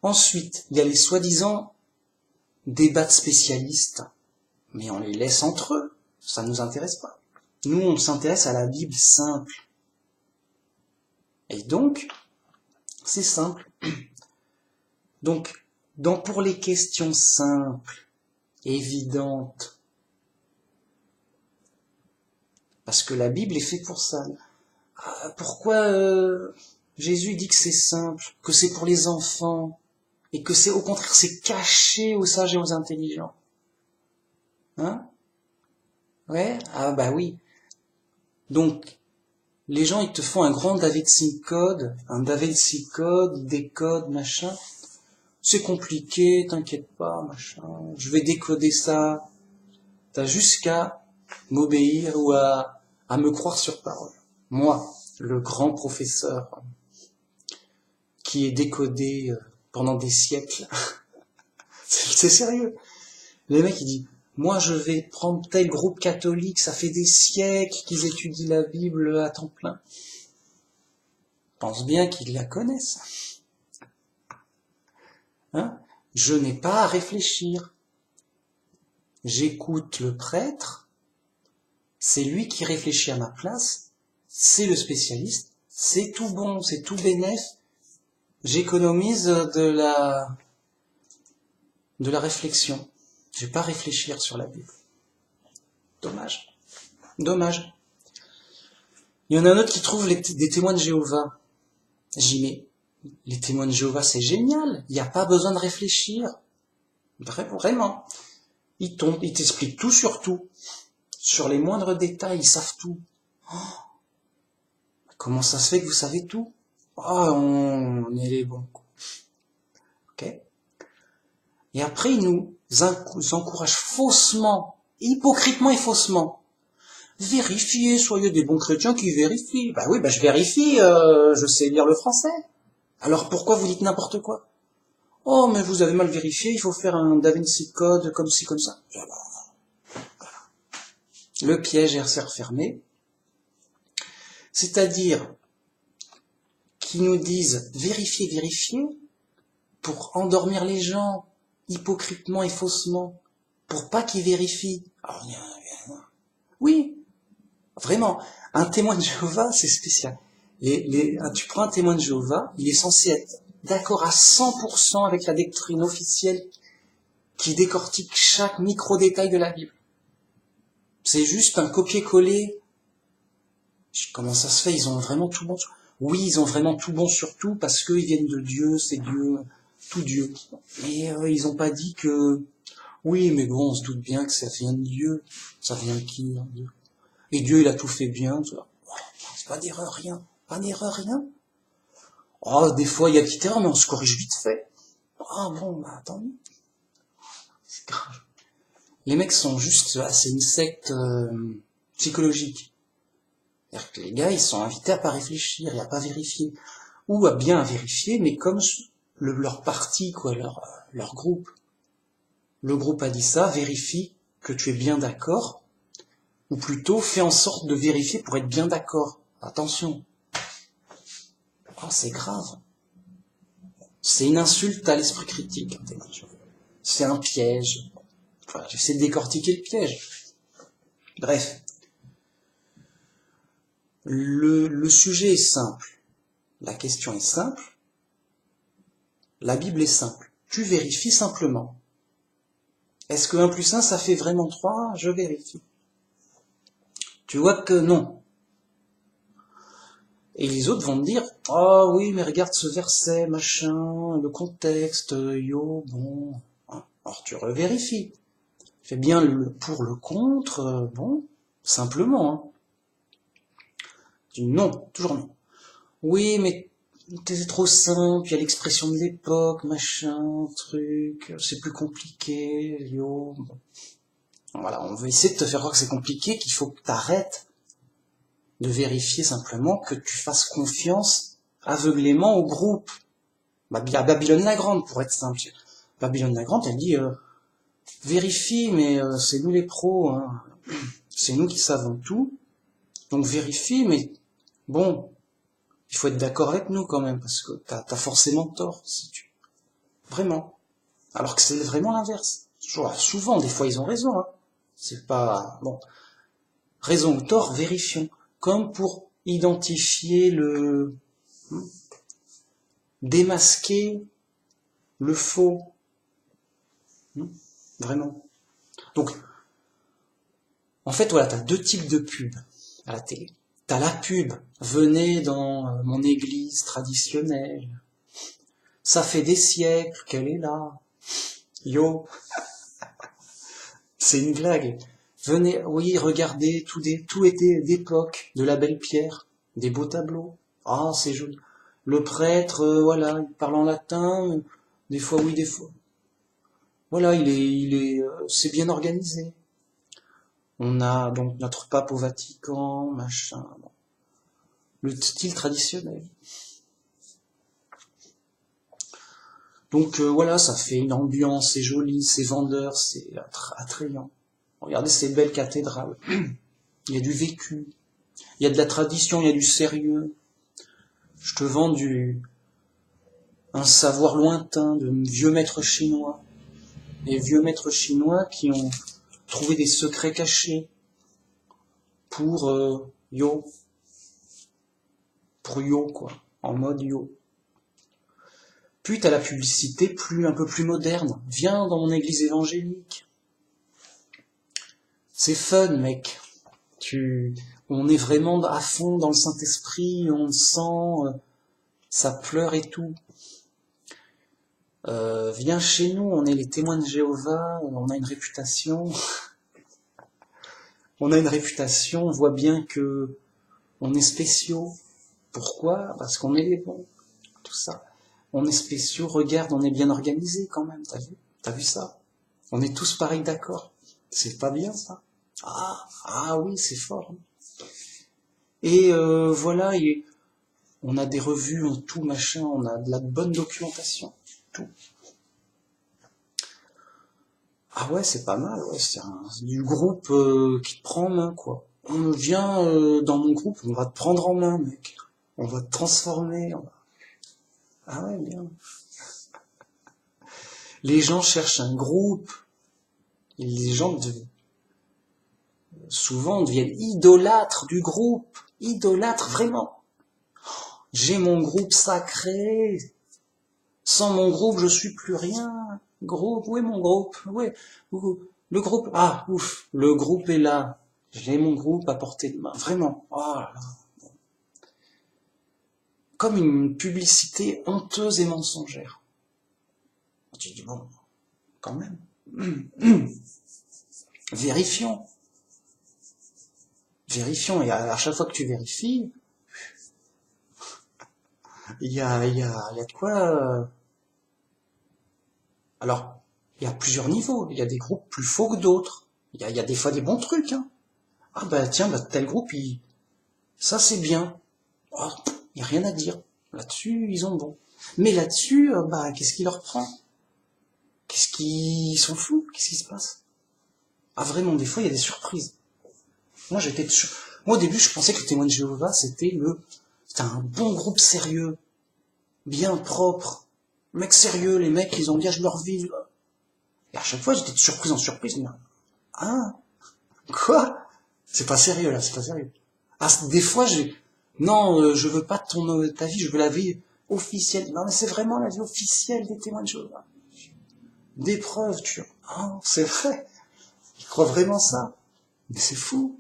Ensuite, il y a les soi-disant débats de spécialistes, mais on les laisse entre eux, ça ne nous intéresse pas. Nous, on s'intéresse à la Bible simple. Et donc, c'est simple. Donc, pour les questions simples, évidentes, parce que la Bible est faite pour ça. Pourquoi Jésus dit que c'est simple, que c'est pour les enfants, et que c'est au contraire, c'est caché aux sages et aux intelligents. Hein? Ouais? Ah bah oui. Donc, les gens, ils te font un grand Da Vinci Code, ils décodent, machin. C'est compliqué, t'inquiète pas, machin. Je vais décoder ça. T'as juste qu'à m'obéir ou à me croire sur parole. Moi, le grand professeur qui est décodé pendant des siècles. C'est sérieux. Les mecs, ils disent, moi je vais prendre tel groupe catholique, ça fait des siècles qu'ils étudient la Bible à temps plein. Pense bien qu'ils la connaissent. Hein? Je n'ai pas à réfléchir. J'écoute le prêtre, c'est lui qui réfléchit à ma place, c'est le spécialiste, c'est tout bon, c'est tout bénef. J'économise de la réflexion. Je vais pas réfléchir sur la Bible. Dommage. Dommage. Il y en a un autre qui trouve des témoins de Jéhovah. J'y mets. Les témoins de Jéhovah, c'est génial. Il n'y a pas besoin de réfléchir. Vraiment. Ils t'expliquent tout sur tout. Sur les moindres détails, ils savent tout. Oh, comment ça se fait que vous savez tout? Ah, on est les bons. Ok? Et après, ils nous encouragent faussement, hypocritement et faussement. Vérifiez, soyez des bons chrétiens qui vérifient. Bah oui, bah je vérifie, je sais lire le français. Alors pourquoi vous dites n'importe quoi? Oh, mais vous avez mal vérifié, il faut faire un Da Vinci Code comme ci, comme ça. Le piège s'est refermé. C'est-à-dire qu'ils nous disent vérifiez, vérifiez, pour endormir les gens, hypocritement et faussement, pour pas qu'ils vérifient. Alors, oui, vraiment, un témoin de Jéhovah, c'est spécial. Tu prends un témoin de Jéhovah, il est censé être d'accord à 100% avec la doctrine officielle qui décortique chaque micro-détail de la Bible. C'est juste un copier-coller. Comment ça se fait? Ils ont vraiment tout bon. Oui, ils ont vraiment tout bon sur tout parce qu'ils viennent de Dieu, c'est Dieu, tout Dieu. Mais ils ont pas dit que... Oui, mais bon, on se doute bien que ça vient de Dieu. Ça vient de qui, hein, Dieu? Et Dieu, il a tout fait bien. C'est pas d'erreur, rien. Pas d'erreur, rien. Oh, des fois, il y a petite erreur, mais on se corrige vite fait. Ah bon, bah attends. C'est grave. Les mecs sont juste... c'est une secte psychologique. C'est-à-dire que les gars, ils sont invités à pas réfléchir et à pas vérifier. Ou à bien vérifier, mais comme leur parti, quoi, leur groupe. Le groupe a dit ça, vérifie que tu es bien d'accord, ou plutôt fais en sorte de vérifier pour être bien d'accord. Attention. Oh, c'est grave. C'est une insulte à l'esprit critique. C'est un piège. Voilà, j'essaie de décortiquer le piège. Bref. Le sujet est simple. La question est simple. La Bible est simple. Tu vérifies simplement. Est-ce que 1 plus 1, ça fait vraiment 3? Je vérifie. Tu vois que non. Et les autres vont te dire, ah oh, oui, mais regarde ce verset, machin, le contexte, yo, bon. Alors tu revérifies. Fais bien le pour, le contre, bon, simplement. Hein. Tu dis non, toujours non. Oui, mais c'est trop simple, il y a l'expression de l'époque, machin, truc, c'est plus compliqué, yo. Bon. Voilà, on veut essayer de te faire croire que c'est compliqué, qu'il faut que tu arrêtes de vérifier simplement, que tu fasses confiance aveuglément au groupe. À Babylone la Grande, pour être simple. Babylone la Grande, elle dit vérifie, mais c'est nous les pros, hein. C'est nous qui savons tout. Donc vérifie, mais bon, il faut être d'accord avec nous quand même, parce que t'as forcément tort, si tu... Vraiment. Alors que c'est vraiment l'inverse. Souvent, des fois, ils ont raison, hein. C'est pas... Bon. Raison ou tort, vérifions. Comme pour identifier démasquer le faux. Vraiment. Donc, en fait, voilà, t'as 2 types de pubs à la télé. T'as la pub, venez dans mon église traditionnelle. Ça fait des siècles qu'elle est là. Yo. C'est une blague. Venez, oui, regardez, tout était d'époque, de la belle pierre, des beaux tableaux. Ah, c'est joli. Le prêtre, voilà, il parle en latin, des fois oui, des fois. Voilà, c'est bien organisé. On a donc notre pape au Vatican, machin. Bon. Le style traditionnel. Donc voilà, ça fait une ambiance, c'est joli, c'est vendeur, c'est attrayant. Regardez ces belles cathédrales. Il y a du vécu, il y a de la tradition, il y a du sérieux. Je te vends un savoir lointain de vieux maîtres chinois. Des vieux maîtres chinois qui ont trouvé des secrets cachés pour yo. Pour yo, quoi. En mode yo. Puis t'as la publicité un peu plus moderne. Viens dans mon église évangélique. C'est fun, mec. On est vraiment à fond dans le Saint-Esprit, on sent, ça pleure et tout. Viens chez nous, on est les témoins de Jéhovah, on a une réputation, on voit bien que on est spéciaux. Pourquoi? Parce qu'on est les bons, tout ça. On est spéciaux, regarde, on est bien organisés quand même, t'as vu? T'as vu ça? On est tous pareils d'accord. C'est pas bien ça? Ah oui, c'est fort. Et voilà, on a des revues, tout machin, on a de la bonne documentation, tout. Ah ouais, c'est pas mal, ouais, c'est du groupe qui te prend en main, quoi. On vient dans mon groupe, on va te prendre en main, mec. On va te transformer. Ah ouais, bien. Les gens cherchent un groupe. Et les gens souvent deviennent idolâtres du groupe. Idolâtres, vraiment. J'ai mon groupe sacré. Sans mon groupe, je suis plus rien. Groupe, où est mon groupe? Le groupe, ouf, le groupe est là. J'ai mon groupe à portée de main. Vraiment. Oh là là. Comme une publicité honteuse et mensongère. Tu dis, bon, quand même. Vérifions. Vérifions. Et à chaque fois que tu vérifies, il y a de quoi... Alors, il y a plusieurs niveaux. Il y a des groupes plus faux que d'autres. Il y a des fois des bons trucs. Hein. Ah bah tiens, tel groupe, ça c'est bien. Oh, il n'y a rien à dire. Là-dessus, ils ont bon. Mais là-dessus, qu'est-ce qui leur prend? Qu'est-ce qu'ils sont fous? Qu'est-ce qui se passe? Ah vraiment, des fois, il y a des surprises. Moi, au début, je pensais que les témoins de Jéhovah, c'était un bon groupe sérieux, bien propre. Mec sérieux, les mecs, ils engagent leur vie. Et à chaque fois, j'étais de surprise en surprise. Mais, quoi? C'est pas sérieux, là, c'est pas sérieux. Ah, des fois, non, je veux pas ta vie, je veux la vie officielle. Non, mais c'est vraiment la vie officielle des témoins de Jéhovah. Des preuves, tu vois. Ah, c'est vrai. Ils croient vraiment ça. Mais c'est fou.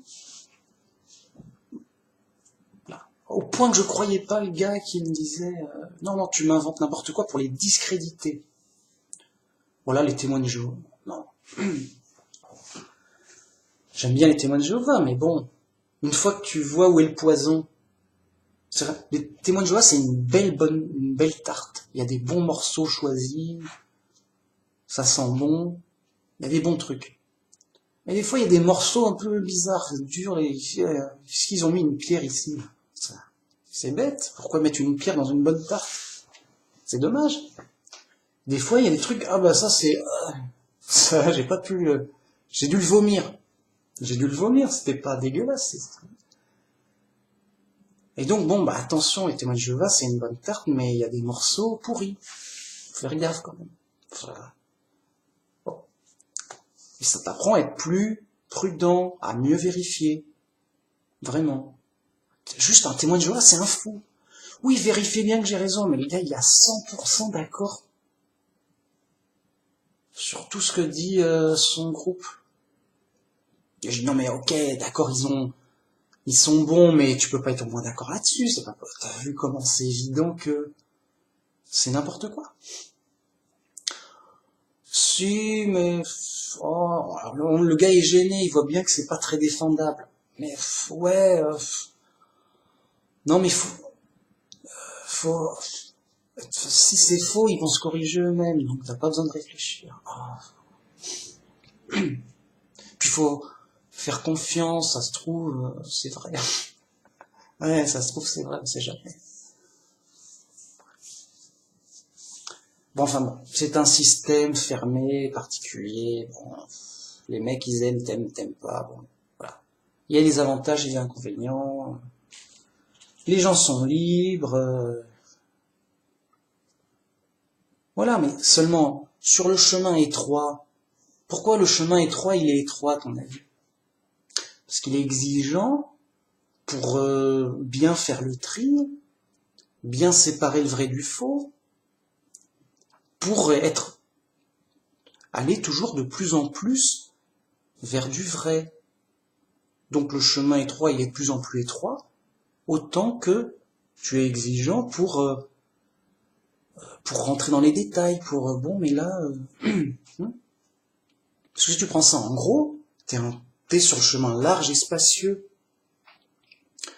Là. Au point que je croyais pas le gars qui me disait non, tu m'inventes n'importe quoi pour les discréditer. Voilà, les témoins de Jéhovah. Non. J'aime bien les témoins de Jéhovah, mais bon, une fois que tu vois où est le poison, c'est vrai, les témoins de Jéhovah, c'est une belle tarte. Il y a des bons morceaux choisis, ça sent bon, il y a des bons trucs. Mais des fois, il y a des morceaux un peu bizarres, durs, est-ce qu'ils ont mis une pierre ici? C'est bête, pourquoi mettre une pierre dans une bonne tarte? C'est dommage. Des fois, il y a des trucs, ça c'est... ça, j'ai pas pu... j'ai dû le vomir. C'était pas dégueulasse. Et donc, bon, attention, les témoins de Jéhovah, c'est une bonne tarte, mais il y a des morceaux pourris. Faut faire gaffe, quand même. Bon. Et ça t'apprend à être plus prudent, à mieux vérifier. Vraiment. Juste un témoin de Jéhovah, c'est un fou. Oui, vérifiez bien que j'ai raison, mais le gars, il est à 100% d'accord sur tout ce que dit son groupe. Et je dis, non mais ok, d'accord, ils sont bons, mais tu peux pas être au moins d'accord là-dessus. C'est pas, t'as vu comment c'est évident que c'est n'importe quoi. Si, mais le gars est gêné, il voit bien que c'est pas très défendable. Mais ouais, non mais faut, si c'est faux, ils vont se corriger eux-mêmes, donc t'as pas besoin de réfléchir. Puis faut faire confiance, ça se trouve, c'est vrai. Ouais, ça se trouve, c'est vrai, on sait jamais. Bon, enfin bon, c'est un système fermé, particulier. Bon, les mecs, ils aiment, t'aimes pas. Bon, voilà. Il y a des avantages et des inconvénients. Les gens sont libres. Voilà, mais seulement sur le chemin étroit. Pourquoi le chemin étroit, il est étroit, à ton avis? Parce qu'il est exigeant pour bien faire le tri, bien séparer le vrai du faux, pour aller toujours de plus en plus vers du vrai. Donc le chemin étroit, il est de plus en plus étroit, autant que tu es exigeant pour pour rentrer dans les détails, pour bon, mais là, parce que si tu prends ça en gros, t'es sur le chemin large et spacieux.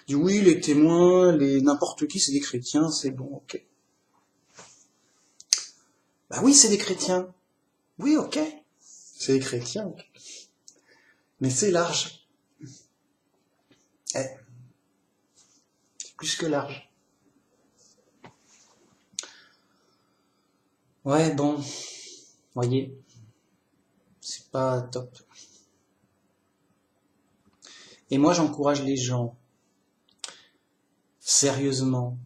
Dis oui, les témoins, les n'importe qui, c'est des chrétiens, c'est bon, ok. Bah oui, c'est des chrétiens. Oui, ok, c'est des chrétiens, ok. Mais c'est large. Eh, c'est plus que large. Ouais, bon, voyez, c'est pas top. Et moi, j'encourage les gens, sérieusement,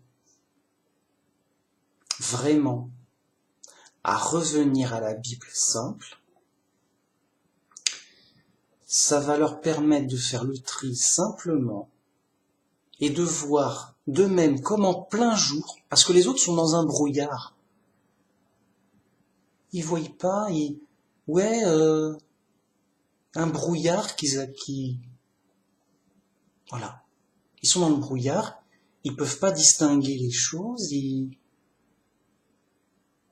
vraiment, à revenir à la Bible simple. Ça va leur permettre de faire le tri simplement et de voir d'eux-mêmes comme en plein jour, parce que les autres sont dans un brouillard. Ils voient pas, ouais, un brouillard voilà. Ils sont dans le brouillard, ils peuvent pas distinguer les choses, ils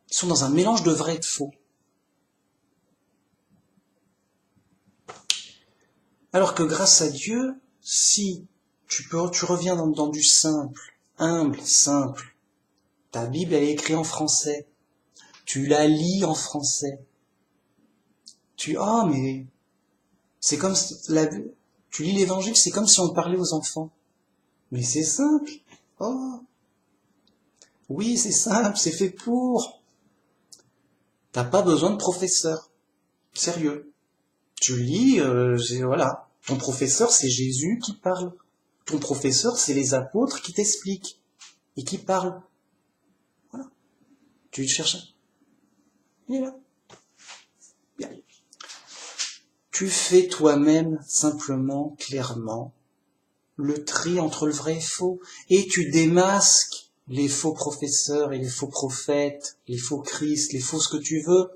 sont dans un mélange de vrai et de faux. Alors que grâce à Dieu, si tu reviens dans du simple, humble, simple, ta Bible elle est écrite en français, tu la lis en français, mais c'est comme tu lis l'évangile, c'est comme si on parlait aux enfants. Mais c'est simple. Oh, oui, c'est simple, c'est fait pour. T'as pas besoin de professeur. Sérieux. Tu lis, voilà. Ton professeur, c'est Jésus qui parle. Ton professeur, c'est les apôtres qui t'expliquent et qui parlent. Voilà. Tu le cherches. Il est là. Bien. Tu fais toi-même, simplement, clairement, le tri entre le vrai et le faux. Et tu démasques les faux professeurs et les faux prophètes, les faux Christ, les faux ce que tu veux,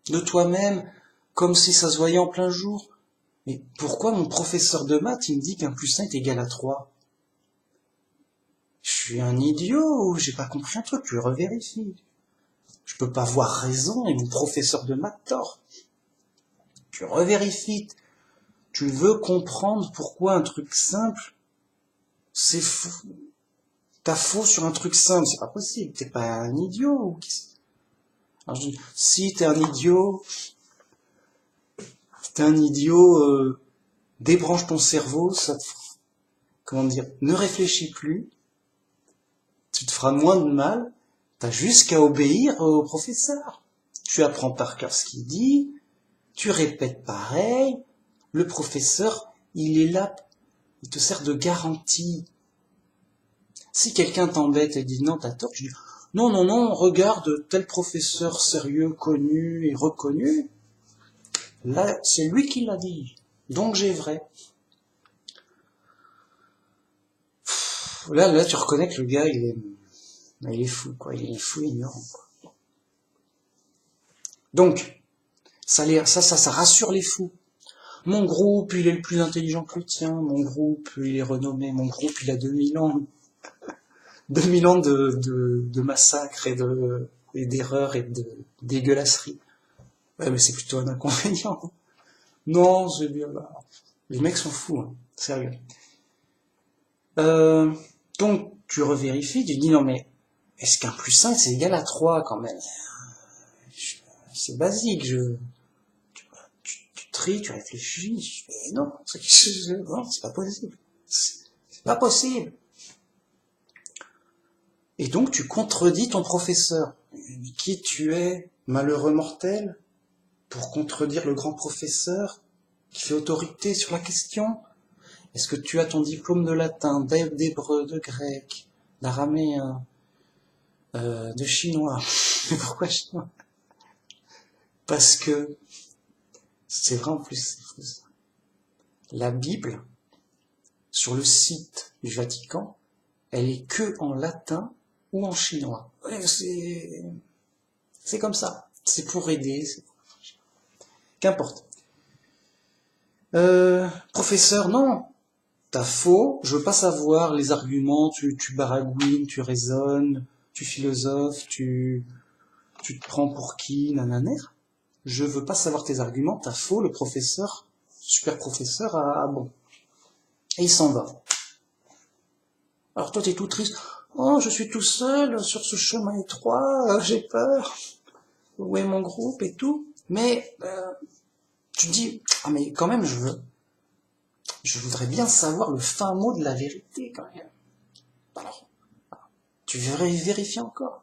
de toi-même, comme si ça se voyait en plein jour. Mais pourquoi mon professeur de maths, il me dit qu'un plus 1 est égal à 3? Je suis un idiot ou j'ai pas compris un truc? Tu revérifies. Je peux pas avoir raison et mon professeur de maths tort. Tu revérifies. Tu veux comprendre pourquoi un truc simple, c'est fou. T'as faux sur un truc simple, c'est pas possible. T'es pas un idiot. Alors je dis, si t'es un idiot, débranche ton cerveau, comment dire, ne réfléchis plus, tu te feras moins de mal, t'as juste qu'à obéir au professeur. Tu apprends par cœur ce qu'il dit, tu répètes pareil, le professeur, il est là, il te sert de garantie. Si quelqu'un t'embête et dit non, t'as tort, tu dis non, regarde tel professeur sérieux, connu et reconnu, là, c'est lui qui l'a dit, donc j'ai vrai. Là, tu reconnais que le gars, il est fou, quoi. Il est fou, ignorant, quoi. Donc, ça rassure les fous. Mon groupe, il est le plus intelligent que le tien. Mon groupe, il est renommé. Mon groupe, il a 2000 ans. 2000 ans de massacres et d'erreurs et de dégueulasseries. Ouais, mais c'est plutôt un inconvénient. Non, c'est bien. Les mecs sont fous, hein. Sérieux. Donc, tu revérifies, tu dis non mais, est-ce qu'un plus 5 c'est égal à 3 quand même? C'est basique, tu tries, tu réfléchis, mais non, c'est pas possible. C'est pas possible. Et donc tu contredis ton professeur. Qui tu es, malheureux mortel, pour contredire le grand professeur qui fait autorité sur la question? Est-ce que tu as ton diplôme de latin, d'hébreu, de grec, d'araméen, de chinois? Mais pourquoi chinois? Parce que c'est vrai en plus. La Bible, sur le site du Vatican, elle est que en latin ou en chinois. C'est comme ça. C'est pour aider. Qu'importe. Professeur, non. T'as faux. Je veux pas savoir les arguments. Tu baragouines, tu raisonnes. tu philosophes, tu te prends pour qui, nananer. Je veux pas savoir tes arguments, t'as faux, le professeur, super professeur, a bon. Et il s'en va. Alors toi t'es tout triste. Oh, je suis tout seul sur ce chemin étroit, j'ai peur. Où est mon groupe et tout. Mais tu te dis, ah mais quand même je voudrais bien savoir le fin mot de la vérité quand même. Alors, tu vérifies encore.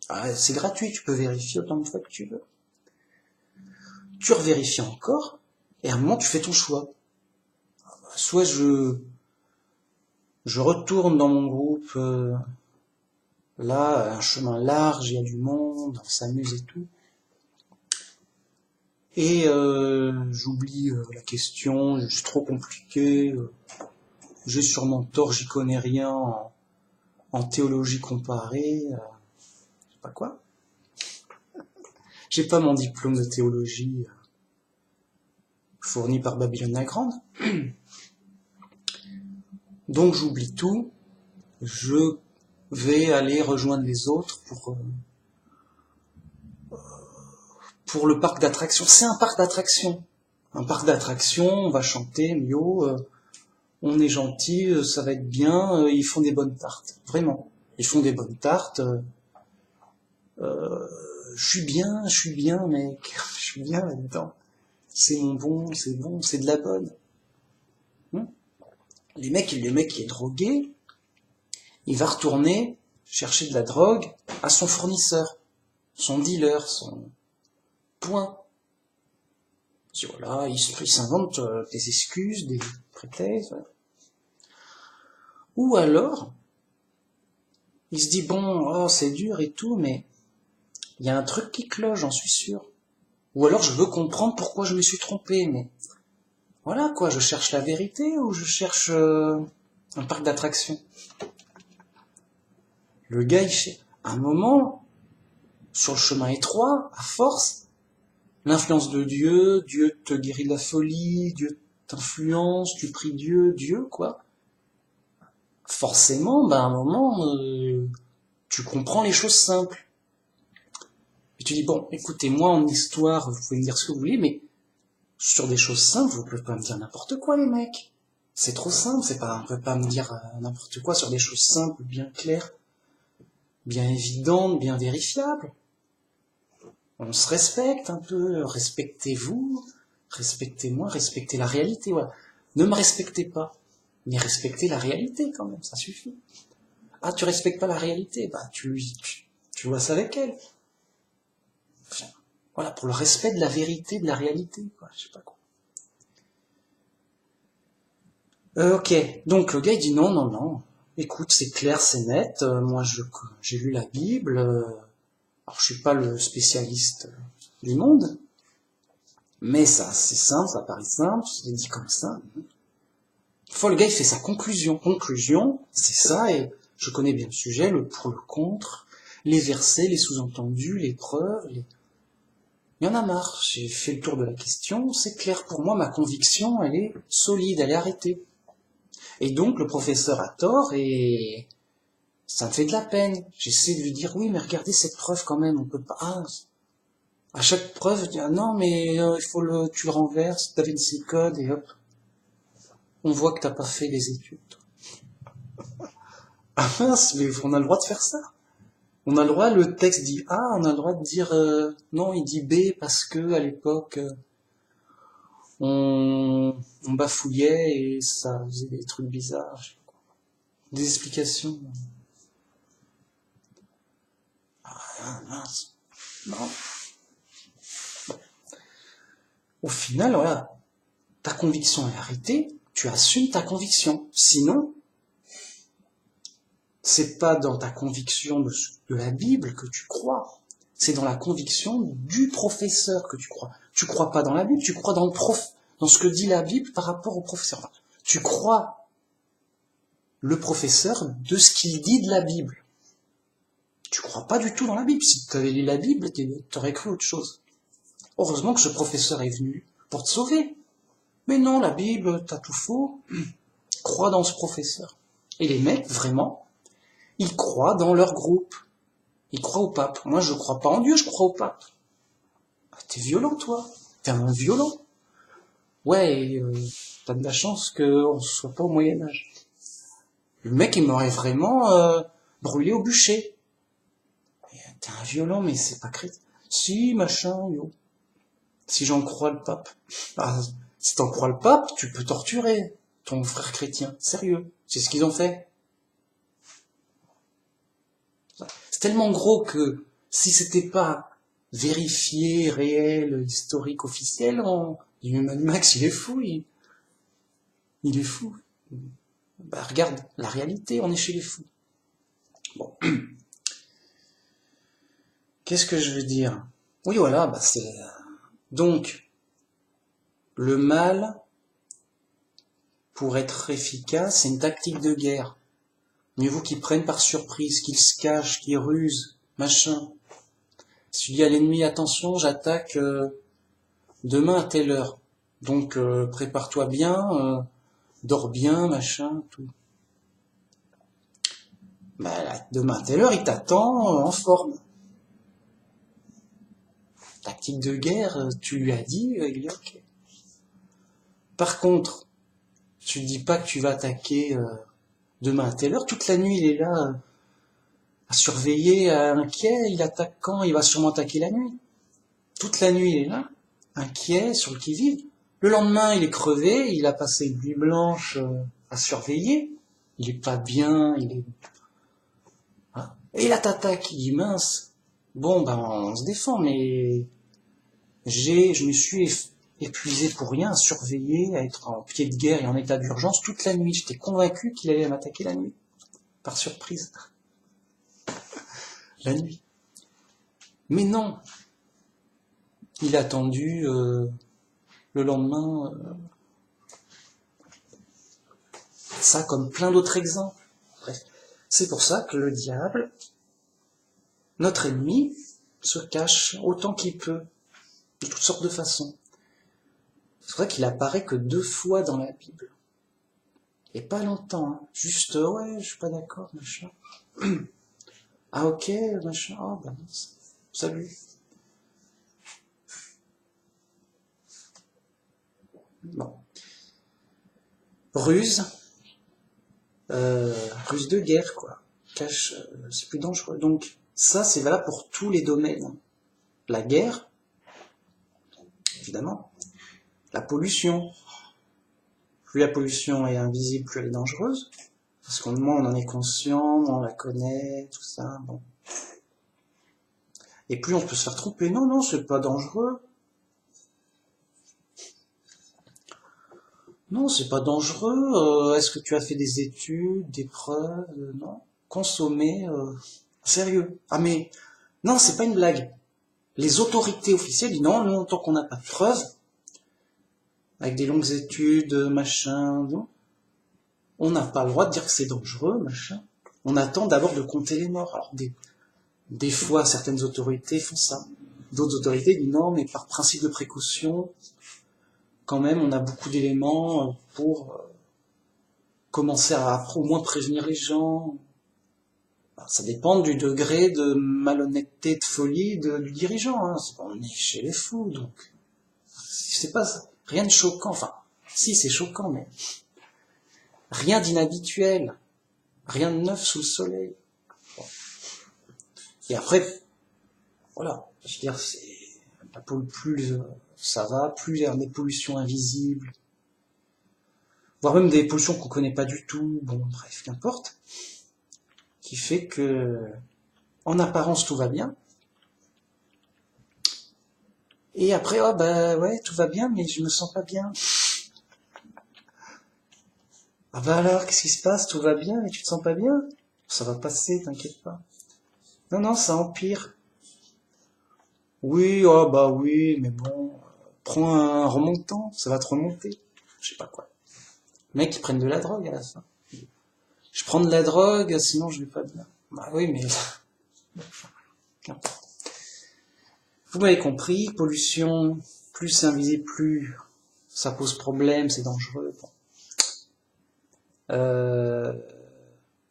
Ah, c'est gratuit, tu peux vérifier autant de fois que tu veux. Tu revérifies encore, et à un moment tu fais ton choix. Soit je retourne dans mon groupe, là, un chemin large, il y a du monde, on s'amuse et tout. Et j'oublie la question, c'est trop compliqué, j'ai sûrement tort, j'y connais rien en théologie comparée, je sais pas quoi. J'ai pas mon diplôme de théologie fourni par Babylone la Grande. Donc j'oublie tout, je vais aller rejoindre les autres pour le parc d'attractions. C'est un parc d'attractions. Un parc d'attractions, on va chanter, Mio, on est gentil, ça va être bien, ils font des bonnes tartes. Vraiment. Ils font des bonnes tartes. Je suis bien, mec. Je suis bien là-dedans. C'est bon, c'est de la bonne. Les mecs, qui est drogué, il va retourner chercher de la drogue à son fournisseur, son dealer, son point. Voilà, il s'invente des excuses, des prétextes. Ou alors, il se dit bon, oh, c'est dur et tout, mais il y a un truc qui cloche, j'en suis sûr. Ou alors je veux comprendre pourquoi je me suis trompé, mais voilà quoi, je cherche la vérité ou je cherche un parc d'attractions. Le gars, il fait un moment, sur le chemin étroit, à force, l'influence de Dieu, Dieu te guérit de la folie, Dieu t'influence, tu pries Dieu, quoi. Forcément, à un moment, tu comprends les choses simples. Et tu dis, bon, écoutez, moi, en histoire, vous pouvez me dire ce que vous voulez, mais sur des choses simples, vous pouvez pas me dire n'importe quoi, les mecs. C'est trop simple, on peut pas me dire n'importe quoi sur des choses simples, bien claires, bien évidentes, bien vérifiables. On se respecte un peu, respectez-vous, respectez-moi, respectez la réalité, voilà. Ne me respectez pas, mais respectez la réalité quand même, ça suffit. Ah, tu respectes pas la réalité, tu vois ça avec elle. Enfin, voilà, pour le respect de la vérité, de la réalité, quoi, je sais pas quoi. Ok, donc le gars il dit non, écoute, c'est clair, c'est net, moi j'ai lu la Bible, alors je suis pas le spécialiste du monde, mais ça, c'est simple, ça paraît simple, c'est dit comme ça. Une fois le gars il fait sa conclusion, c'est ça, et je connais bien le sujet, le pour, le contre, les versets, les sous-entendus, les preuves, il y en a marre, j'ai fait le tour de la question, c'est clair pour moi, ma conviction, elle est solide, elle est arrêtée. Et donc le professeur a tort et ça me fait de la peine. J'essaie de lui dire oui, mais regardez cette preuve quand même, on peut pas. Ah, à chaque preuve, je dis ah non, mais tu le renverses, Da Vinci Code et hop, on voit que t'as pas fait les études. Ah mince, mais on a le droit de faire ça. On a le droit, le texte dit A, on a le droit de dire non, il dit B parce que à l'époque on bafouillait et ça faisait des trucs bizarres, des explications. Ah mince, non. Au final, voilà, ta conviction est arrêtée, tu assumes ta conviction. Sinon, c'est pas dans ta conviction de la Bible que tu crois, c'est dans la conviction du professeur que tu crois. Tu crois pas dans la Bible, tu crois dans ce que dit la Bible par rapport au professeur. Enfin, tu crois le professeur de ce qu'il dit de la Bible. Tu crois pas du tout dans la Bible. Si tu avais lu la Bible, t'aurais cru autre chose. Heureusement que ce professeur est venu pour te sauver. Mais non, la Bible, t'as tout faux. Crois dans ce professeur. Et les mecs, vraiment, Ils croient dans leur groupe. Ils croient au pape. Moi, je crois pas en Dieu, je crois au pape. Ah, t'es violent, toi. T'es un violent. Ouais, et, t'as de la chance qu'on soit pas au Moyen-Âge. Le mec, il m'aurait vraiment brûlé au bûcher. T'es un violent, mais c'est pas chrétien. Si, machin, yo. Si j'en crois le pape. Ah, si t'en crois le pape, tu peux torturer ton frère chrétien. Sérieux. C'est ce qu'ils ont fait. C'est tellement gros que si c'était pas vérifié, réel, historique, officiel, Mad Max, il est fou, il est fou. Bah, regarde, la réalité, on est chez les fous. Bon. Qu'est-ce que je veux dire? Oui, voilà, bah c'est... Donc, le mal, pour être efficace, c'est une tactique de guerre. Mieux vaut qu'ils prennent par surprise, qu'ils se cachent, qu'ils rusent, machin. Si tu dis à l'ennemi, attention, j'attaque demain à telle heure. Donc, prépare-toi bien, dors bien, machin, tout. Bah, là, demain à telle heure, il t'attend en forme. Tactique de guerre, tu lui as dit, il est ok. Par contre, tu ne dis pas que tu vas attaquer demain à telle heure, toute la nuit il est là à surveiller, inquiet, il attaque quand? Il va sûrement attaquer la nuit. Toute la nuit il est là, inquiet, sur le qui-vive. Le lendemain il est crevé, il a passé une nuit blanche à surveiller, il est pas bien, il est... Hein, et là t'attaques, il dit mince, bon ben on se défend, mais je me suis épuisé pour rien à surveiller, à être en pied de guerre et en état d'urgence toute la nuit. J'étais convaincu qu'il allait m'attaquer la nuit, par surprise. La nuit. Mais non, il a attendu le lendemain. Ça comme plein d'autres exemples. Bref, c'est pour ça que le diable, notre ennemi, se cache autant qu'il peut, de toutes sortes de façons. C'est vrai qu'il apparaît que 2 fois dans la Bible. Et pas longtemps, hein. Juste, ouais, je suis pas d'accord, machin. Ah ok, machin, oh bah salut. Bon. Ruse, ruse de guerre, quoi. Cache, c'est plus dangereux. Donc, ça, c'est valable pour tous les domaines. La guerre, évidemment. La pollution. Plus la pollution est invisible, plus elle est dangereuse. Parce qu'au moins on en est conscient, on la connaît, tout ça, bon. Et plus on peut se faire tromper. Non, non, c'est pas dangereux. Non, c'est pas dangereux. Est-ce que tu as fait des études, des preuves? Non. Consommer, sérieux. Ah mais, non, c'est pas une blague. Les autorités officielles disent non, non, tant qu'on n'a pas de preuves, avec des longues études, machin, non, on n'a pas le droit de dire que c'est dangereux, machin. On attend d'abord de compter les morts. Alors, des fois, certaines autorités font ça. D'autres autorités disent non, mais par principe de précaution, quand même, on a beaucoup d'éléments pour commencer à au moins prévenir les gens. Alors, ça dépend du degré de malhonnêteté, de folie du dirigeant. Hein. On est chez les fous, donc c'est pas rien de choquant. Enfin, si, c'est choquant, mais rien d'inhabituel, rien de neuf sous le soleil. Bon. Et après, voilà, je veux dire, c'est plus ça va, plus il y a des pollutions invisibles, voire même des pollutions qu'on connaît pas du tout, bon bref, qu'importe, qui fait que en apparence tout va bien, et après oh bah ouais tout va bien mais je me sens pas bien. Ah bah alors qu'est-ce qui se passe, tout va bien mais tu te sens pas bien? Ça va passer, t'inquiète pas. Non non ça empire. Oui oh bah oui mais bon, prends un remontant, ça va te remonter, je sais pas quoi. Les mecs ils prennent de la drogue à la fin. Je prends de la drogue, sinon je vais pas bien. Bah oui, mais... N'importe. Vous m'avez compris, pollution, plus c'est invisible, plus ça pose problème, c'est dangereux. Bon.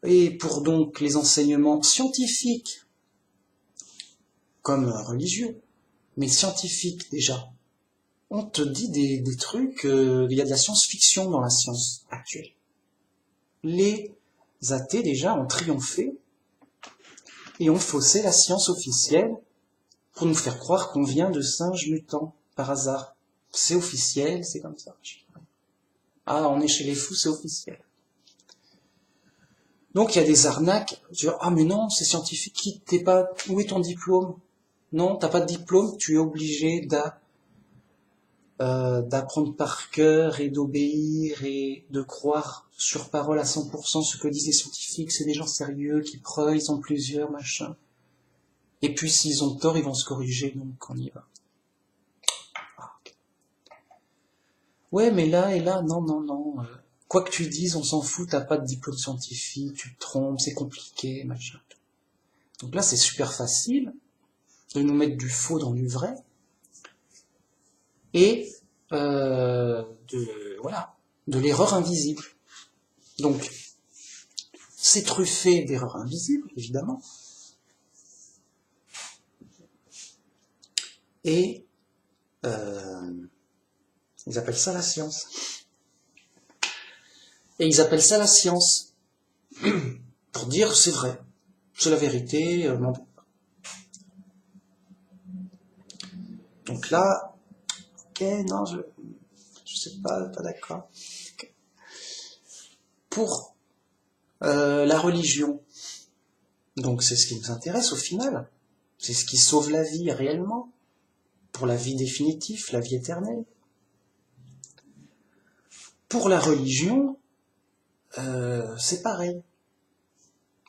Et pour donc les enseignements scientifiques, comme religieux, mais scientifiques déjà, on te dit des trucs, il y a de la science-fiction dans la science actuelle. Les athées déjà ont triomphé et ont faussé la science officielle pour nous faire croire qu'on vient de singes mutants par hasard. C'est officiel, c'est comme ça. Ah, on est chez les fous, c'est officiel. Donc il y a des arnaques. Tu dis, ah mais non, c'est scientifique. Où est ton diplôme? Non, t'as pas de diplôme, tu es obligé d'apprendre par cœur et d'obéir et de croire sur parole à 100% ce que disent les scientifiques. C'est des gens sérieux qui preuillent, ils ont plusieurs, machin. Et puis s'ils ont tort, ils vont se corriger, donc on y va. Ah, okay. Ouais, mais là et là, non. Quoi que tu dises, on s'en fout, t'as pas de diplôme scientifique, tu te trompes, c'est compliqué, machin. Donc là, c'est super facile de nous mettre du faux dans du vrai et de l'erreur invisible. Donc, c'est truffé d'erreurs invisibles, évidemment. Et ils appellent ça la science. Et ils appellent ça la science pour dire c'est vrai, c'est la vérité. Donc là, ok, non, je sais pas d'accord. Okay. Pour la religion, donc c'est ce qui nous intéresse au final, c'est ce qui sauve la vie réellement, pour la vie définitive, la vie éternelle. Pour la religion, c'est pareil.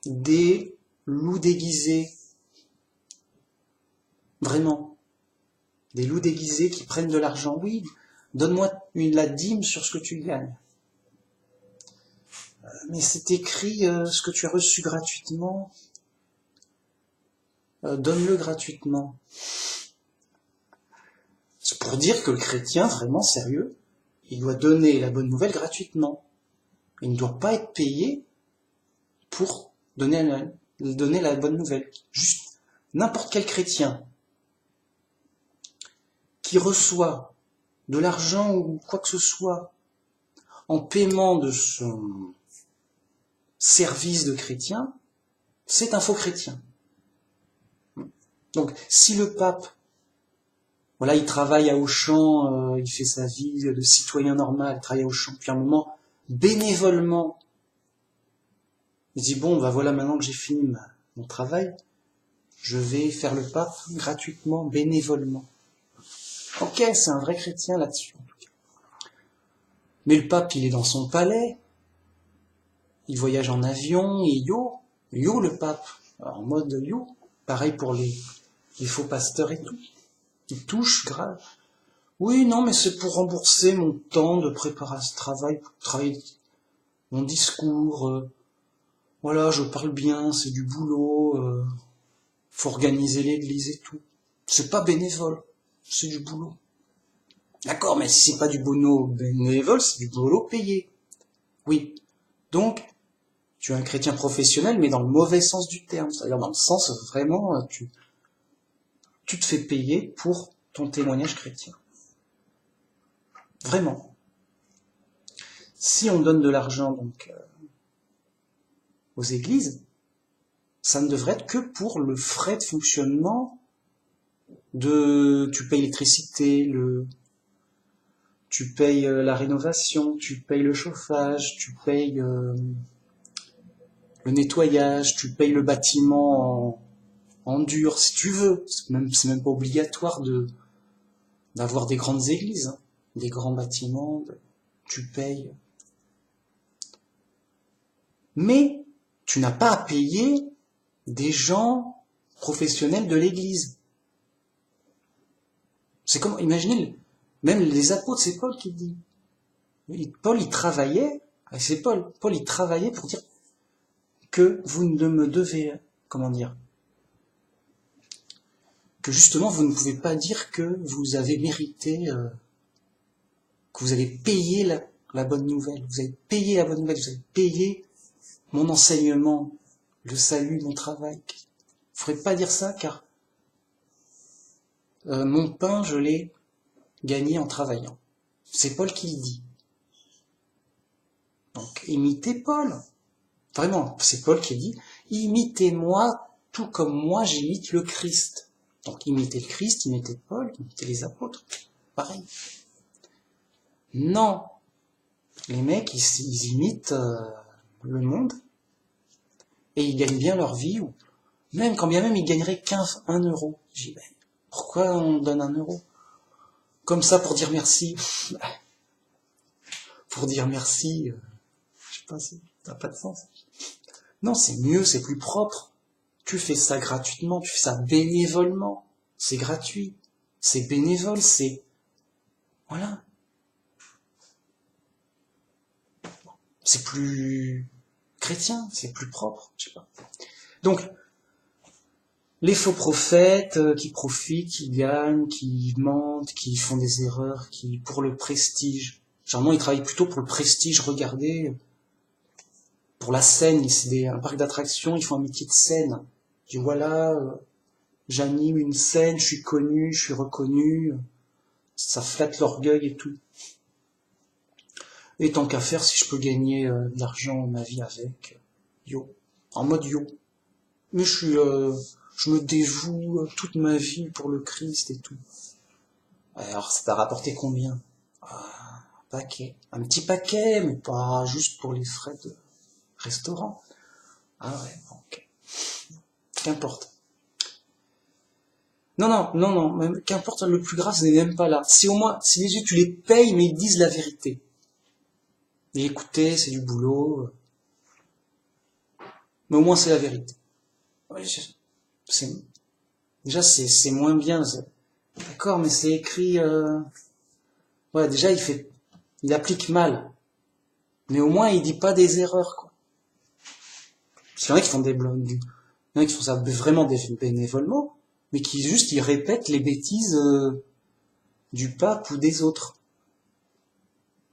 Des loups déguisés, vraiment. Des loups déguisés qui prennent de l'argent. Oui, donne-moi la dîme sur ce que tu gagnes. Mais c'est écrit ce que tu as reçu gratuitement. Donne-le gratuitement. C'est pour dire que le chrétien, vraiment sérieux, il doit donner la bonne nouvelle gratuitement. Il ne doit pas être payé pour donner la bonne nouvelle. Juste n'importe quel chrétien qui reçoit de l'argent ou quoi que ce soit en paiement de son service de chrétien, c'est un faux chrétien. Donc, si le pape, voilà, il travaille à Auchan, il fait sa vie de citoyen normal, il travaille à Auchan, puis à un moment, bénévolement, il dit, bon, bah voilà, maintenant que j'ai fini mon travail, je vais faire le pape gratuitement, bénévolement. Ok, c'est un vrai chrétien là-dessus, en tout cas. Mais le pape, il est dans son palais, il voyage en avion, et yo le pape, en mode yo, pareil pour les faux pasteurs et tout. Il touche grave. Oui, non, mais c'est pour rembourser mon temps de préparation, travail, pour travailler mon discours. Voilà, je parle bien, c'est du boulot. Faut organiser l'église et tout. C'est pas bénévole, c'est du boulot. D'accord, mais si c'est pas du boulot bénévole, c'est du boulot payé. Oui. Donc, tu es un chrétien professionnel, mais dans le mauvais sens du terme. C'est-à-dire dans le sens vraiment, tu te fais payer pour ton témoignage chrétien. Vraiment. Si on donne de l'argent donc aux églises, ça ne devrait être que pour le frais de fonctionnement tu payes l'électricité, tu payes la rénovation, tu payes le chauffage, tu payes le nettoyage, tu payes le bâtiment en dur, si tu veux. C'est même pas obligatoire d'avoir des grandes églises, hein, des grands bâtiments, tu payes. Mais tu n'as pas à payer des gens professionnels de l'église. C'est comme, imaginez, même les apôtres, c'est Paul qui dit. Paul, il travaillait, c'est Paul il travaillait pour dire que vous ne me devez, comment dire, que justement vous ne pouvez pas dire que vous avez mérité, que vous avez payé la bonne nouvelle, vous avez payé la bonne nouvelle, vous avez payé mon enseignement, le salut, mon travail. Il ne faudrait pas dire ça, car mon pain, je l'ai gagné en travaillant. C'est Paul qui le dit. Donc, imitez Paul. Vraiment, c'est Paul qui dit, imitez-moi tout comme moi j'imite le Christ. Donc, imitez le Christ, imitez Paul, imitez les apôtres. Pareil. Non. Les mecs, ils imitent le monde et ils gagnent bien leur vie, ou même quand bien même ils gagneraient 1 euro. J'ai dit, ben, pourquoi on donne 1 euro? Comme ça pour dire merci. Pour dire merci, je sais pas, ça n'a pas de sens. Non, c'est mieux, c'est plus propre. Tu fais ça gratuitement, tu fais ça bénévolement. C'est gratuit, c'est bénévole, c'est... Voilà. C'est plus chrétien, c'est plus propre, je sais pas. Donc, les faux prophètes qui profitent, qui gagnent, qui mentent, qui font des erreurs, qui pour le prestige. Généralement, ils travaillent plutôt pour le prestige. Regardez, pour la scène, c'est un parc d'attractions, ils font un métier de scène. Ils disent voilà, j'anime une scène, je suis connu, je suis reconnu, ça flatte l'orgueil et tout. Et tant qu'à faire, si je peux gagner de l'argent, ma vie avec, yo, en mode yo. Mais je me dévoue toute ma vie pour le Christ et tout. Alors, ça t'a rapporté combien? Un paquet. Un petit paquet, mais pas juste pour les frais de restaurant. Ah ouais, ok. Qu'importe. Non, même, qu'importe, le plus grave, ce n'est même pas là. C'est au moins, si les yeux, tu les payes, mais ils disent la vérité. Et écoutez, c'est du boulot. Mais au moins, c'est la vérité. Ouais, déjà, c'est moins bien. D'accord, mais c'est écrit... Ouais, déjà, il applique mal. Mais au moins, il dit pas des erreurs, quoi. Parce qu'il y en a qui font il y en a qui font ça vraiment bénévolement, mais qui juste, ils répètent les bêtises du pape ou des autres.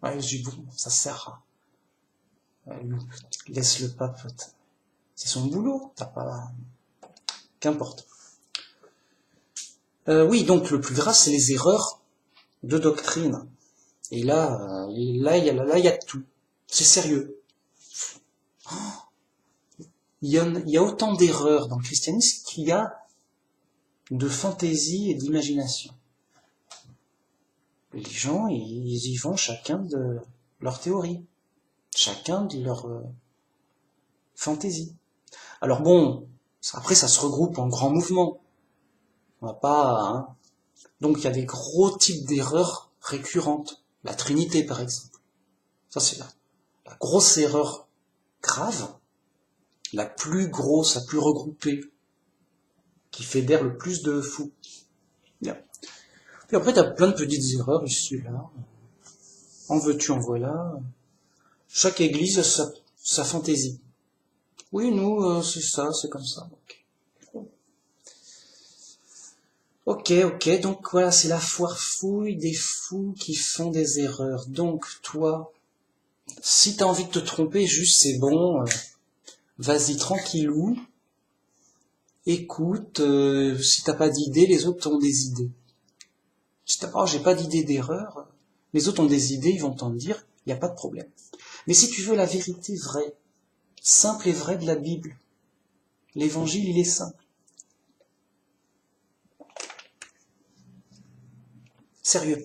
Ouais, je dis, bon, ça sert à... laisse le pape, c'est son boulot, t'as pas... Qu'importe. Oui, donc le plus grave, c'est les erreurs de doctrine. Et là, il y a tout. C'est sérieux. Il y a autant d'erreurs dans le christianisme qu'il y a de fantaisie et d'imagination. Les gens, ils y vont chacun de leur théorie, chacun de leur fantaisie. Alors bon, après ça se regroupe en grands mouvements. On va pas... Hein. Donc il y a des gros types d'erreurs récurrentes. La Trinité, par exemple. Ça, c'est la grosse erreur grave, la plus grosse, la plus regroupée, qui fédère le plus de fous. Bien. Puis après, t'as plein de petites erreurs ici, là. En veux-tu, en voilà. Chaque église a sa fantaisie. Oui, nous, c'est ça, c'est comme ça. Ok, donc voilà, c'est la foire fouille des fous qui font des erreurs. Donc, toi, si t'as envie de te tromper, juste c'est bon, vas-y tranquillou, écoute, si t'as pas d'idée, les autres ont des idées. Si t'as pas, j'ai pas d'idée d'erreur, les autres ont des idées, ils vont t'en dire, il n'y a pas de problème. Mais si tu veux la vérité vraie, simple et vraie de la Bible, l'évangile, il est simple. Sérieux.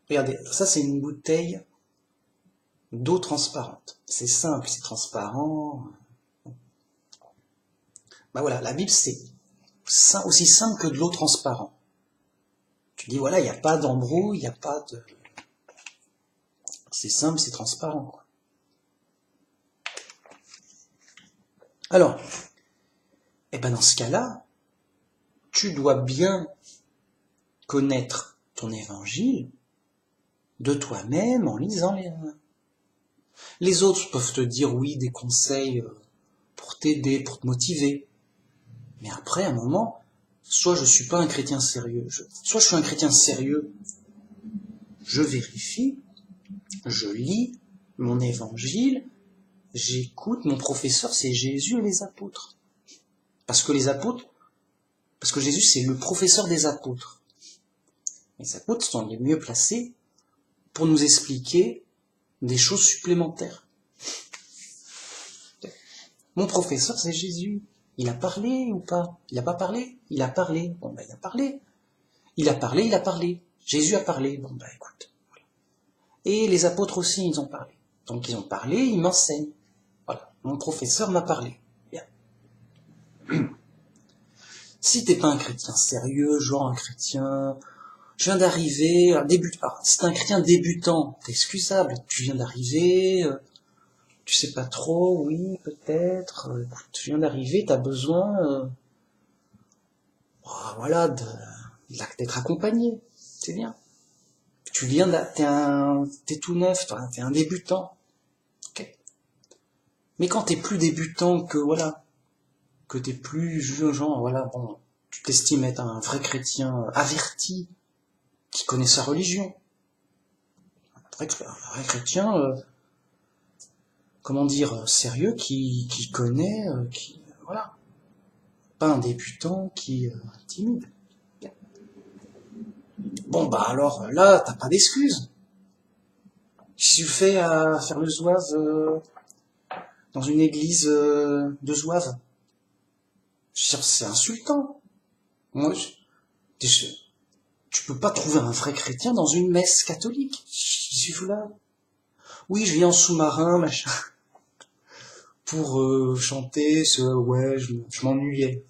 Regardez, ça c'est une bouteille d'eau transparente. C'est simple, c'est transparent. Bah voilà, la Bible c'est aussi simple que de l'eau transparente. Tu dis voilà, il n'y a pas d'embrouille, il n'y a pas de... C'est simple, c'est transparent, quoi. Alors, eh ben dans ce cas-là, tu dois bien connaître ton évangile de toi-même en lisant les... Les autres peuvent te dire oui, des conseils pour t'aider, pour te motiver. Mais après, à un moment, soit je suis pas un chrétien sérieux, soit je suis un chrétien sérieux, je vérifie, je lis mon évangile, j'écoute, mon professeur, c'est Jésus et les apôtres. Parce que Jésus, c'est le professeur des apôtres. Les apôtres sont les mieux placés pour nous expliquer des choses supplémentaires. Mon professeur, c'est Jésus. Il a parlé ou pas? Il n'a pas parlé? Il a parlé. Bon, il a parlé. Il a parlé. Jésus a parlé. Bon, écoute. Voilà. Et les apôtres aussi, ils ont parlé. Donc, ils ont parlé, ils m'enseignent. Voilà. Mon professeur m'a parlé. Bien. Si t'es pas un chrétien sérieux, genre un chrétien, je viens d'arriver, si t'es un chrétien débutant, t'es excusable, tu viens d'arriver, tu sais pas trop, oui, peut-être, tu viens d'arriver, t'as besoin, voilà, d'être accompagné, c'est bien. T'es tout neuf, t'es un débutant, ok. Mais quand t'es plus débutant que t'es plus genre, voilà, bon, tu t'estimes être un vrai chrétien averti, qui connaît sa religion. Un vrai chrétien, sérieux, qui connaît, voilà. Pas un débutant qui timide. Bon, alors, là, t'as pas d'excuses. Si tu fais à faire le zouave dans une église de zouave, c'est insultant. Moi, tu peux pas trouver un vrai chrétien dans une messe catholique. Là. Oui, je viens en sous-marin, machin, pour chanter, ouais, je m'ennuyais.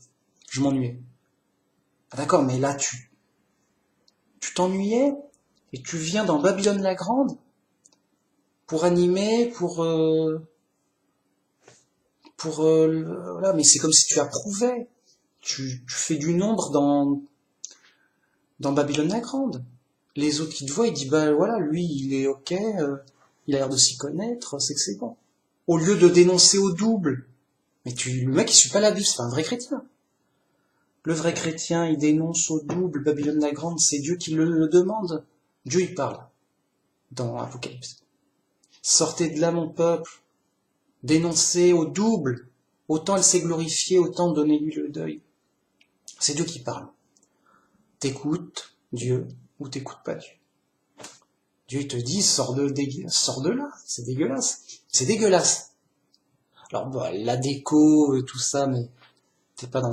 Ah, d'accord, mais là, tu t'ennuyais, et tu viens dans Babylone la Grande, pour animer, voilà, mais c'est comme si tu approuvais. Tu fais du nombre dans Babylone la Grande. Les autres qui te voient, ils disent, voilà, lui, il est ok, il a l'air de s'y connaître, c'est que c'est bon. Au lieu de dénoncer au double. Mais le mec, il suit pas la Bible, c'est pas un vrai chrétien. Le vrai chrétien, il dénonce au double Babylone la Grande, c'est Dieu qui le demande. Dieu, il parle dans Apocalypse. Sortez de là, mon peuple. Dénoncez au double. Autant elle s'est glorifiée, autant donnez-lui le deuil. C'est Dieu qui parle. T'écoutes Dieu ou t'écoutes pas Dieu. Dieu il te dit, sors de là, c'est dégueulasse. C'est dégueulasse. Alors, la déco, tout ça, mais t'es pas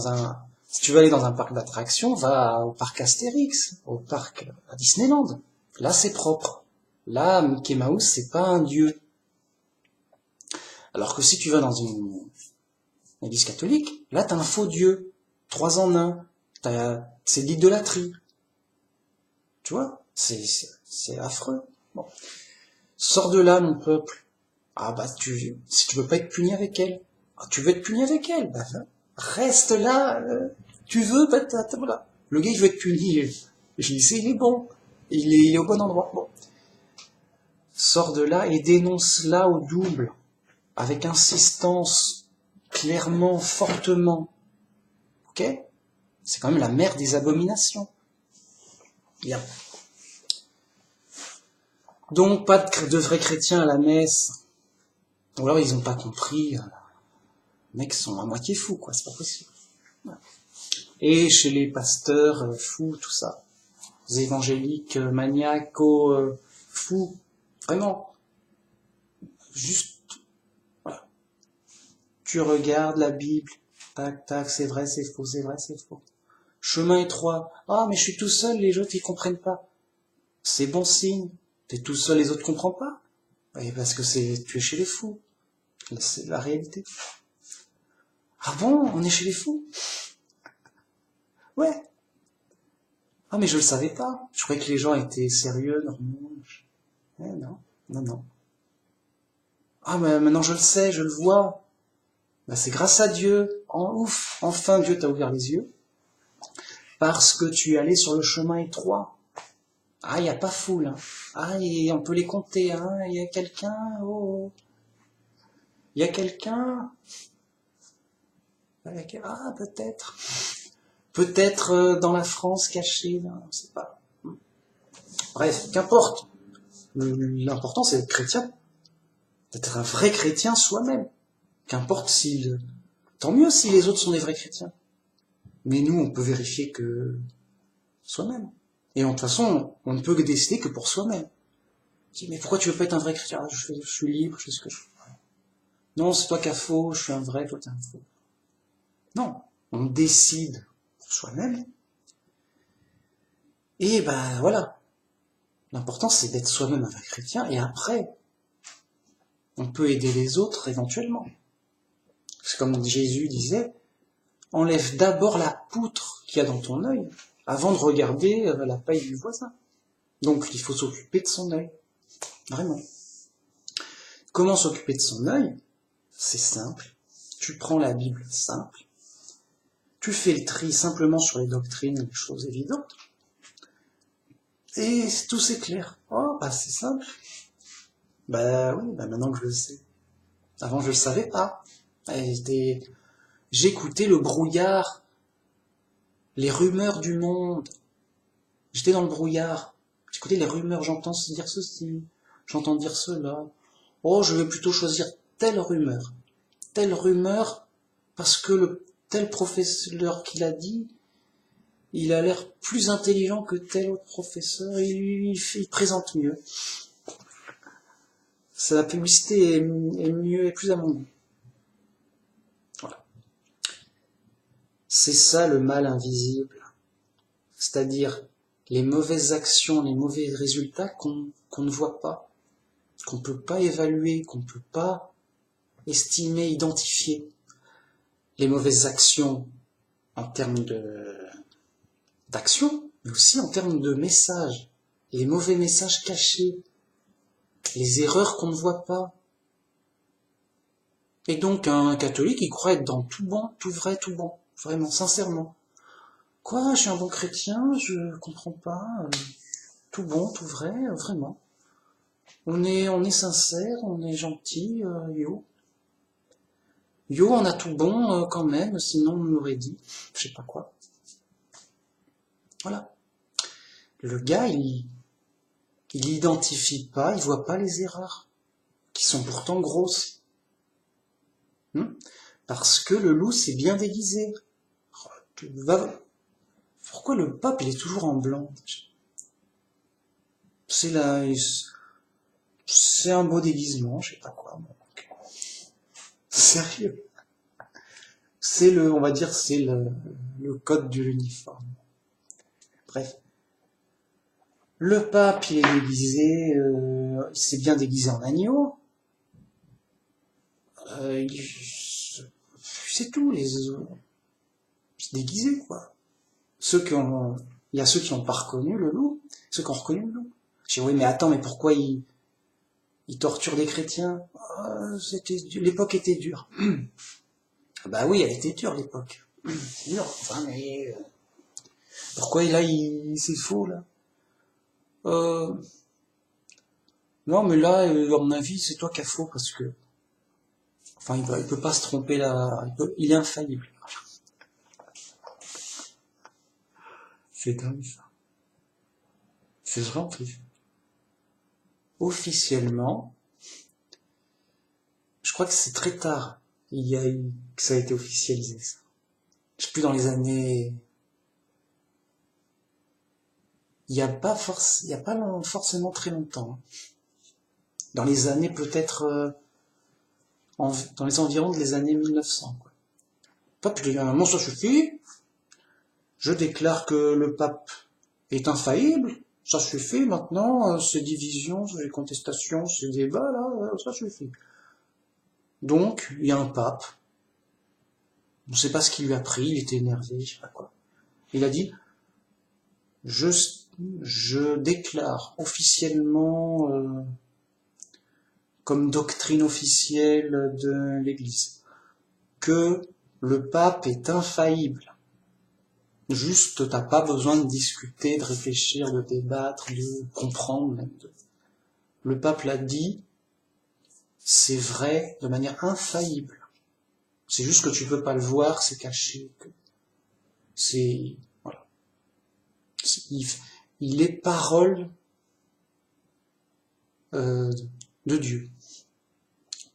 si tu veux aller dans un parc d'attractions, va au parc Astérix, au parc à Disneyland. Là, c'est propre. Là, Mickey Mouse, c'est pas un dieu. Alors que si tu vas dans une église catholique, là, t'as un faux dieu. 3 en 1. C'est de l'idolâtrie. Tu vois? C'est affreux. Bon. Sors de là, mon peuple. Si tu veux pas être puni avec elle. Tu veux être puni avec elle. Reste là. Tu veux, voilà. Le gars, il veut être puni. J'ai dit, il est bon. Il est au bon endroit. Bon. Sors de là et dénonce là au double. Avec insistance. Clairement, fortement. Ok? C'est quand même la mère des abominations. Bien. Donc, pas de vrais chrétiens à la messe. Ou alors, ils ont pas compris. Les mecs sont à moitié fous, quoi. C'est pas possible. Et chez les pasteurs fous, tout ça. Les évangéliques, maniaco, fous. Vraiment. Juste, voilà. Tu regardes la Bible. Tac, tac, c'est vrai, c'est faux, c'est vrai, c'est faux. Chemin étroit. Ah, mais je suis tout seul, les autres, ils comprennent pas. C'est bon signe. T'es tout seul, les autres comprennent pas. Et parce que tu es chez les fous. C'est la réalité. Ah bon, on est chez les fous? Ouais. Ah, mais je le savais pas. Je croyais que les gens étaient sérieux, normaux. Non, non. Ah, mais maintenant je le sais, je le vois. C'est grâce à Dieu. Ouf, enfin Dieu t'a ouvert les yeux. Parce que tu es allé sur le chemin étroit. Ah, il n'y a pas foule. Hein. Ah, on peut les compter. Hein. Il y a quelqu'un. Oh. Il y a quelqu'un. Ah, peut-être. Peut-être dans la France cachée. Là, on ne sait pas. Bref, qu'importe. L'important, c'est d'être chrétien. D'être un vrai chrétien soi-même. Qu'importe s'il... Tant mieux si les autres sont des vrais chrétiens. Mais nous, on peut vérifier que soi-même. Et de toute façon, on ne peut que décider que pour soi-même. Je dis, mais pourquoi tu veux pas être un vrai chrétien? Je suis libre, je fais ce que je veux. Non, c'est toi qui as faux, je suis un vrai, toi t'es un faux. Non, on décide pour soi-même. Et ben voilà. L'important c'est d'être soi-même un vrai chrétien, et après, on peut aider les autres éventuellement. C'est comme Jésus disait, enlève d'abord la poutre qu'il y a dans ton œil, avant de regarder la paille du voisin. Donc il faut s'occuper de son œil. Vraiment. Comment s'occuper de son œil? C'est simple. Tu prends la Bible simple. Tu fais le tri simplement sur les doctrines, les choses évidentes. Et tout s'éclaire. Oh, bah c'est simple. Bah oui, bah maintenant que je le sais. Avant je le savais pas. J'écoutais le brouillard, les rumeurs du monde. J'étais dans le brouillard. J'écoutais les rumeurs, j'entends dire ceci, j'entends dire cela. Oh, je vais plutôt choisir telle rumeur. Telle rumeur, parce que le tel professeur qui l'a dit, il a l'air plus intelligent que tel autre professeur, il présente mieux. La publicité est mieux et plus à mon goût. Voilà. C'est ça le mal invisible. C'est-à-dire les mauvaises actions, les mauvais résultats qu'on ne voit pas, qu'on ne peut pas évaluer, qu'on ne peut pas estimer, identifier. Les mauvaises actions en termes d'action, mais aussi en termes de messages. Les mauvais messages cachés, les erreurs qu'on ne voit pas. Et donc un catholique, il croit être dans tout bon, tout vrai, tout bon. Vraiment, sincèrement. Quoi, je suis un bon chrétien, je comprends pas. Tout bon, tout vrai, vraiment. On est sincère, on est gentil, yo. Yo, on a tout bon quand même, sinon on nous aurait dit, je sais pas quoi. Voilà. Le gars, il identifie pas, il voit pas les erreurs, qui sont pourtant grosses. Parce que le loup s'est bien déguisé. Pourquoi le pape, il est toujours en blanc? C'est un beau déguisement, je sais pas quoi. Sérieux. On va dire, c'est le code de l'uniforme. Bref. Le pape, il est déguisé, il s'est bien déguisé en agneau. C'est tout, c'est déguisé, quoi. Il y a ceux qui n'ont pas reconnu le loup, ceux qui ont reconnu le loup. Je dis, oui, mais attends, mais pourquoi il torture des chrétiens? L'époque était dure. Bah oui, elle était dure, l'époque. C'est dur, enfin, mais... pourquoi là, c'est faux, là? Non, mais là, à mon avis, c'est toi qui as faux, parce que... Enfin, il peut pas se tromper, là. Il est infaillible. C'est dingue, ça. C'est vraiment triste. Officiellement, je crois que c'est très tard que ça a été officialisé, ça. Je sais plus, dans les années... Il y a pas forcément très longtemps. Dans les années peut-être... dans les environs des années 1900, quoi. Pape, il dit, à un moment, ça suffit. Je déclare que le pape est infaillible. Ça suffit maintenant, ces divisions, ces contestations, ces débats, là, ça suffit. Donc, il y a un pape. On ne sait pas ce qu'il lui a pris, il était énervé, je sais pas quoi. Il a dit, je déclare officiellement, comme doctrine officielle de l'Église, que le pape est infaillible. Juste, t'as pas besoin de discuter, de réfléchir, de débattre, de comprendre même. Le pape l'a dit, c'est vrai de manière infaillible. C'est juste que tu peux pas le voir, c'est caché. Voilà. Il est parole de Dieu.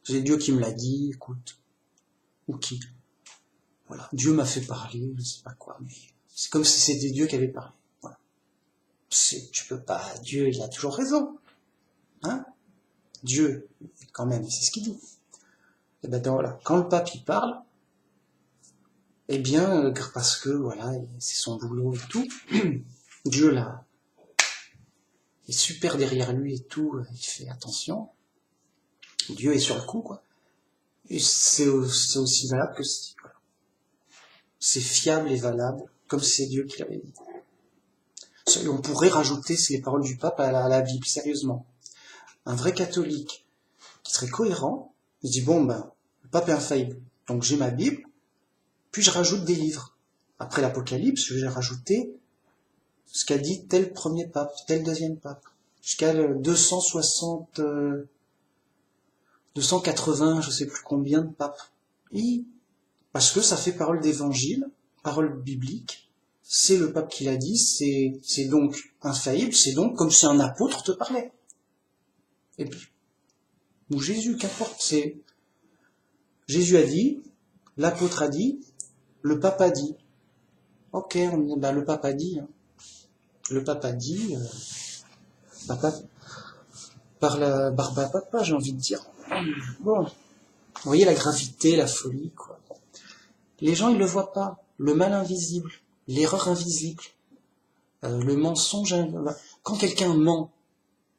C'est Dieu qui me l'a dit, écoute. Ou qui. Voilà, Dieu m'a fait parler, je sais pas quoi, mais c'est comme si c'était Dieu qui avait parlé. Voilà. Tu peux pas, Dieu, il a toujours raison. Hein? Dieu, quand même, c'est ce qu'il dit. Et ben voilà, quand le pape il parle, eh bien, parce que voilà, c'est son boulot et tout, Dieu là est super derrière lui et tout, il fait attention. Dieu est sur le coup, quoi. Et c'est aussi valable que voilà. C'est fiable et valable, comme si c'est Dieu qui l'avait dit. On pourrait rajouter les paroles du pape à la Bible, sérieusement. Un vrai catholique qui serait cohérent, il dit bon ben, le pape est infaillible, donc j'ai ma Bible, puis je rajoute des livres. Après l'Apocalypse, je vais rajouter ce qu'a dit tel premier pape, tel deuxième pape, jusqu'à 260, 280, je sais plus combien de papes. Et parce que ça fait parole d'évangile, parole biblique, c'est le pape qui l'a dit, c'est donc infaillible, c'est donc comme si un apôtre te parlait. Et puis, ou Jésus, qu'importe, c'est Jésus a dit, l'apôtre a dit, le pape a dit. Ok, le pape a dit. Hein. Le pape a dit, par la barbe à papa, j'ai envie de dire. Bon, vous voyez la gravité, la folie, quoi. Les gens, ils le voient pas. Le mal invisible, l'erreur invisible, le mensonge. Quand quelqu'un ment,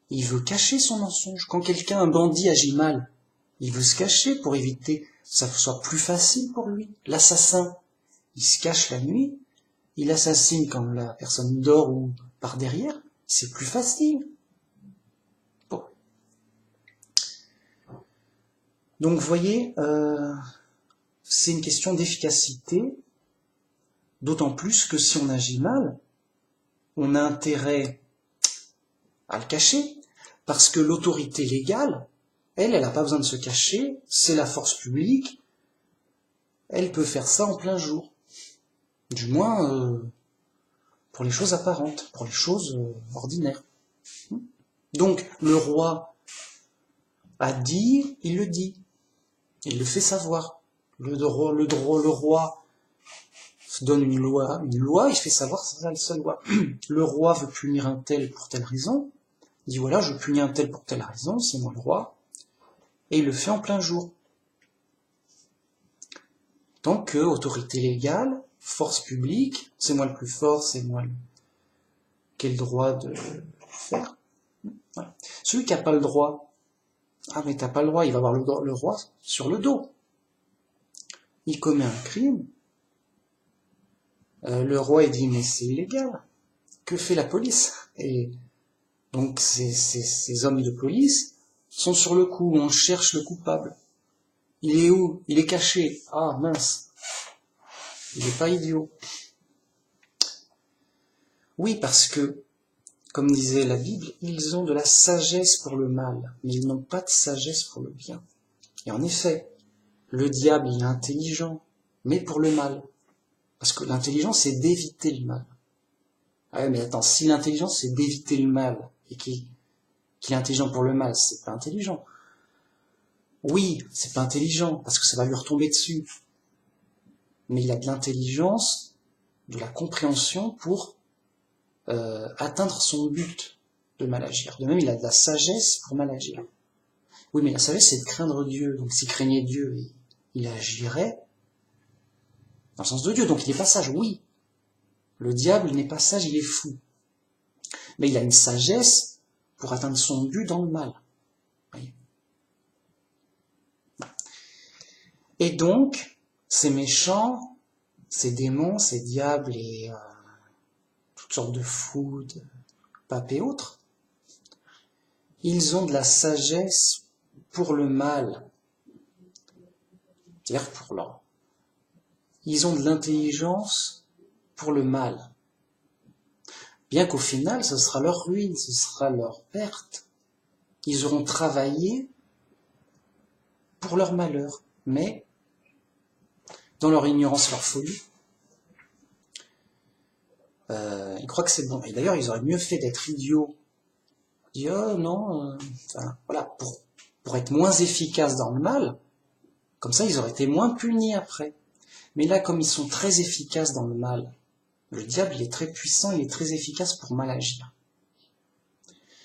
il veut cacher son mensonge. Quand un bandit agit mal, il veut se cacher pour éviter que ça soit plus facile pour lui. L'assassin, il se cache la nuit, il assassine quand la personne dort ou par derrière, c'est plus facile. Bon. Donc vous voyez, c'est une question d'efficacité, d'autant plus que si on agit mal, on a intérêt à le cacher, parce que l'autorité légale, elle n'a pas besoin de se cacher, c'est la force publique, elle peut faire ça en plein jour. Du moins, pour les choses apparentes, pour les choses ordinaires. Donc, le roi a dit, il le dit. Il le fait savoir. Le roi donne une loi, il fait savoir, c'est ça la seule loi. Le roi veut punir un tel pour telle raison, il dit voilà, je punis un tel pour telle raison, c'est moi le roi, et il le fait en plein jour. Tant que autorité légale, force publique, c'est moi le plus fort, c'est moi qui ai le droit de le faire. Voilà. Celui qui n'a pas le droit, ah mais t'as pas le droit, il va avoir le roi sur le dos. Il commet un crime, le roi il dit mais c'est illégal. Que fait la police? Et donc ces hommes de police sont sur le coup, on cherche le coupable. Il est où? Il est caché. Ah mince, il n'est pas idiot. Oui, parce que, comme disait la Bible, ils ont de la sagesse pour le mal, mais ils n'ont pas de sagesse pour le bien. Et en effet, le diable il est intelligent, mais pour le mal. Parce que l'intelligence, c'est d'éviter le mal. Ah ouais, mais attends, si l'intelligence, c'est d'éviter le mal, et qu'il est intelligent pour le mal, c'est pas intelligent. Oui, c'est pas intelligent, parce que ça va lui retomber dessus. Mais il a de l'intelligence, de la compréhension pour atteindre son but de mal agir. De même, il a de la sagesse pour mal agir. Oui, mais la sagesse, c'est de craindre Dieu. Donc s'il craignait Dieu, il agirait dans le sens de Dieu. Donc il n'est pas sage, oui. Le diable n'est pas sage, il est fou. Mais il a une sagesse pour atteindre son but dans le mal. Voyez. Et donc, ces méchants, ces démons, ces diables et toutes sortes de fous, de papes et autres, ils ont de la sagesse pour le mal. C'est-à-dire pour l'or. Ils ont de l'intelligence pour le mal. Bien qu'au final, ce sera leur ruine, ce sera leur perte. Ils auront travaillé pour leur malheur. Mais, dans leur ignorance, leur folie, ils croient que c'est bon. Et d'ailleurs, ils auraient mieux fait d'être idiots. Ils disent, oh non, enfin, voilà, pour pour être moins efficaces dans le mal, comme ça ils auraient été moins punis après. Mais là, comme ils sont très efficaces dans le mal, le diable il est très puissant, il est très efficace pour mal agir.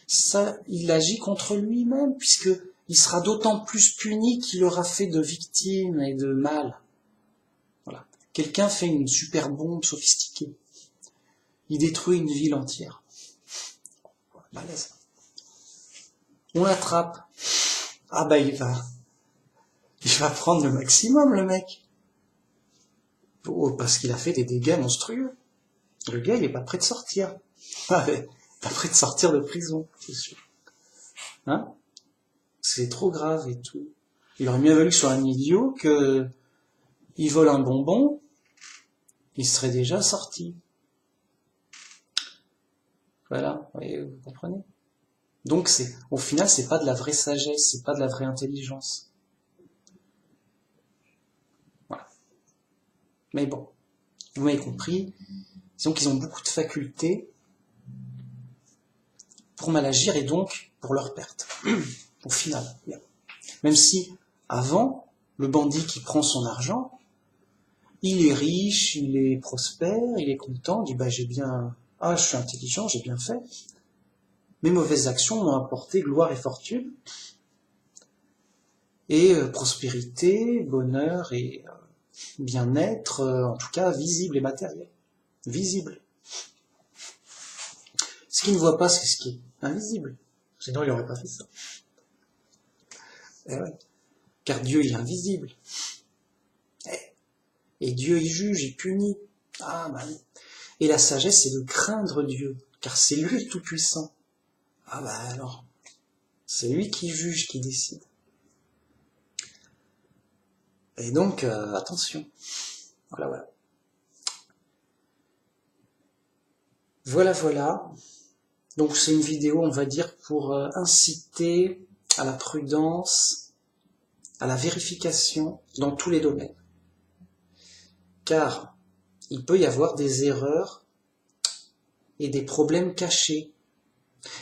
Ça, il agit contre lui-même, puisque il sera d'autant plus puni qu'il aura fait de victimes et de mal. Voilà. Quelqu'un fait une super bombe sophistiquée. Il détruit une ville entière. Malaise. On l'attrape. Ah bah il va prendre le maximum, le mec. Oh, parce qu'il a fait des dégâts monstrueux. Le gars, il est pas prêt de sortir. Ah, pas prêt de sortir de prison, c'est sûr. Hein? C'est trop grave et tout. Il aurait mieux valu que ce soit un idiot que il vole un bonbon, il serait déjà sorti. Voilà, vous comprenez? Donc au final, c'est pas de la vraie sagesse, c'est pas de la vraie intelligence. Voilà. Mais bon, vous m'avez compris. Disons qu'ils ont beaucoup de facultés pour mal agir et donc pour leur perte. Au final. Même si, avant, le bandit qui prend son argent, il est riche, il est prospère, il est content, il dit je suis intelligent, j'ai bien fait. Mes mauvaises actions m'ont apporté gloire et fortune, et prospérité, bonheur et bien-être, en tout cas visible et matériel. Visible. Ce qu'il ne voit pas, c'est ce qui est invisible. Sinon, il n'aurait pas fait ça. Ouais. Car Dieu, il est invisible. Et Dieu, il juge, il punit. Ah, bah oui. Et la sagesse, c'est de craindre Dieu, car c'est lui le tout-puissant. Ah bah alors, c'est lui qui juge, qui décide. Et donc, attention. Voilà. Voilà. Donc c'est une vidéo, on va dire, pour inciter à la prudence, à la vérification dans tous les domaines. Car il peut y avoir des erreurs et des problèmes cachés.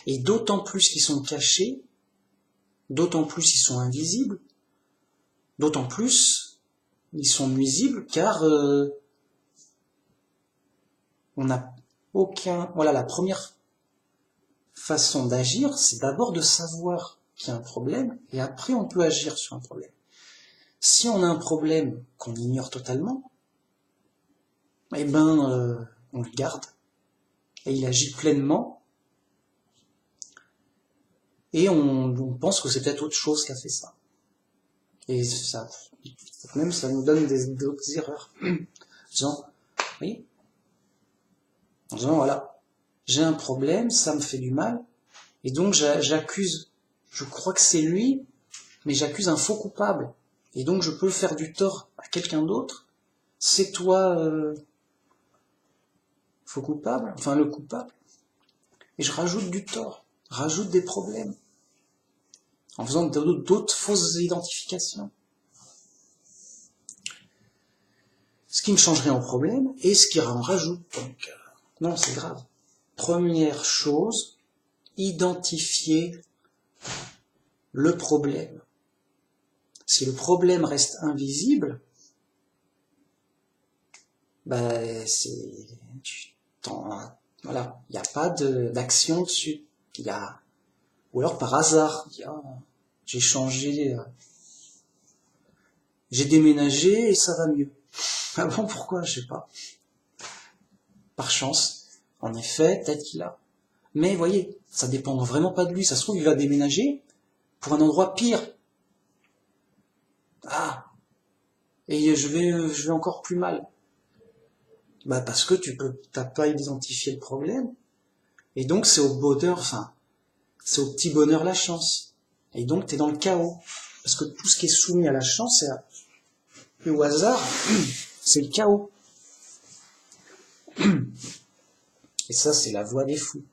Et d'autant plus qu'ils sont cachés, d'autant plus ils sont invisibles, d'autant plus ils sont nuisibles car on n'a aucun... Voilà, la première façon d'agir, c'est d'abord de savoir qu'il y a un problème et après on peut agir sur un problème. Si on a un problème qu'on ignore totalement, on le garde et il agit pleinement et on pense que c'est peut-être autre chose qui a fait ça. Et ça nous donne d'autres erreurs. En disant, voilà, j'ai un problème, ça me fait du mal, et donc j'accuse, je crois que c'est lui, mais j'accuse un faux coupable, et donc je peux faire du tort à quelqu'un d'autre, c'est toi, faux coupable, enfin le coupable, et je rajoute du tort, rajoute des problèmes, en faisant d'autres fausses identifications. Ce qui ne change rien au problème, et ce qui en rajoute, donc, non, c'est grave. Première chose, identifier le problème. Si le problème reste invisible, voilà, il n'y a pas d'action dessus. Ou alors par hasard, j'ai changé, j'ai déménagé et ça va mieux. Ah bon, pourquoi? Je sais pas. Par chance, en effet, peut-être qu'il a. Mais voyez, ça dépend vraiment pas de lui. Ça se trouve, il va déménager pour un endroit pire. Ah, et je vais encore plus mal. Parce que t'as pas identifié le problème. Et donc c'est au bonheur, c'est au petit bonheur la chance. Et donc t'es dans le chaos. Parce que tout ce qui est soumis à la chance et au hasard, c'est le chaos. Et ça, c'est la voie des fous.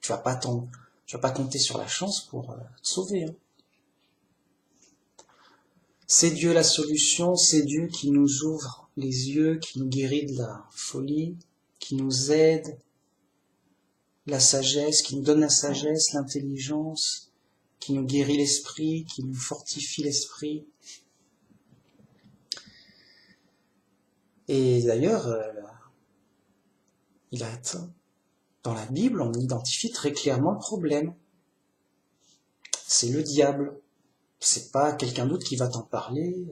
Tu vas pas compter sur la chance pour te sauver. Hein. C'est Dieu la solution, c'est Dieu qui nous ouvre les yeux, qui nous guérit de la folie, qui nous aide, la sagesse, qui nous donne la sagesse, l'intelligence, qui nous guérit l'esprit, qui nous fortifie l'esprit. Et d'ailleurs, dans la Bible, on identifie très clairement le problème. C'est le diable. C'est pas quelqu'un d'autre qui va t'en parler.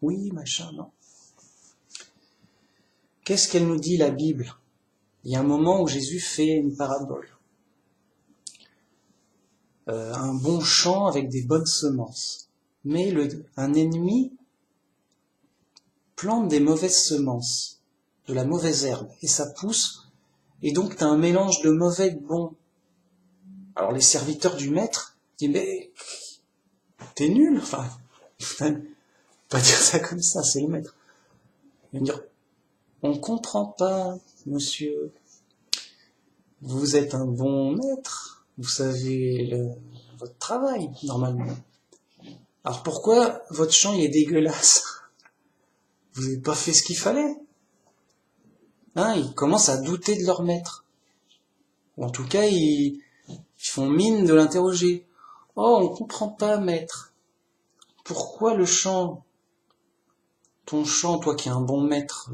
Oui, machin, non. Qu'est-ce qu'elle nous dit, la Bible? Il y a un moment où Jésus fait une parabole. Un bon champ avec des bonnes semences. Mais un ennemi plante des mauvaises semences, de la mauvaise herbe, et ça pousse, et donc tu as un mélange de mauvais et de bon. Alors les serviteurs du maître disent, mais t'es nul, enfin, pas dire ça comme ça, c'est le maître. Ils vont dire, on comprend pas, monsieur, vous êtes un bon maître, vous savez votre travail, normalement. Alors pourquoi votre champ il est dégueulasse? Vous n'avez pas fait ce qu'il fallait? Hein, ils commencent à douter de leur maître. Ou en tout cas, ils font mine de l'interroger. Oh, on comprend pas, maître. Pourquoi le champ, ton champ, toi qui es un bon maître,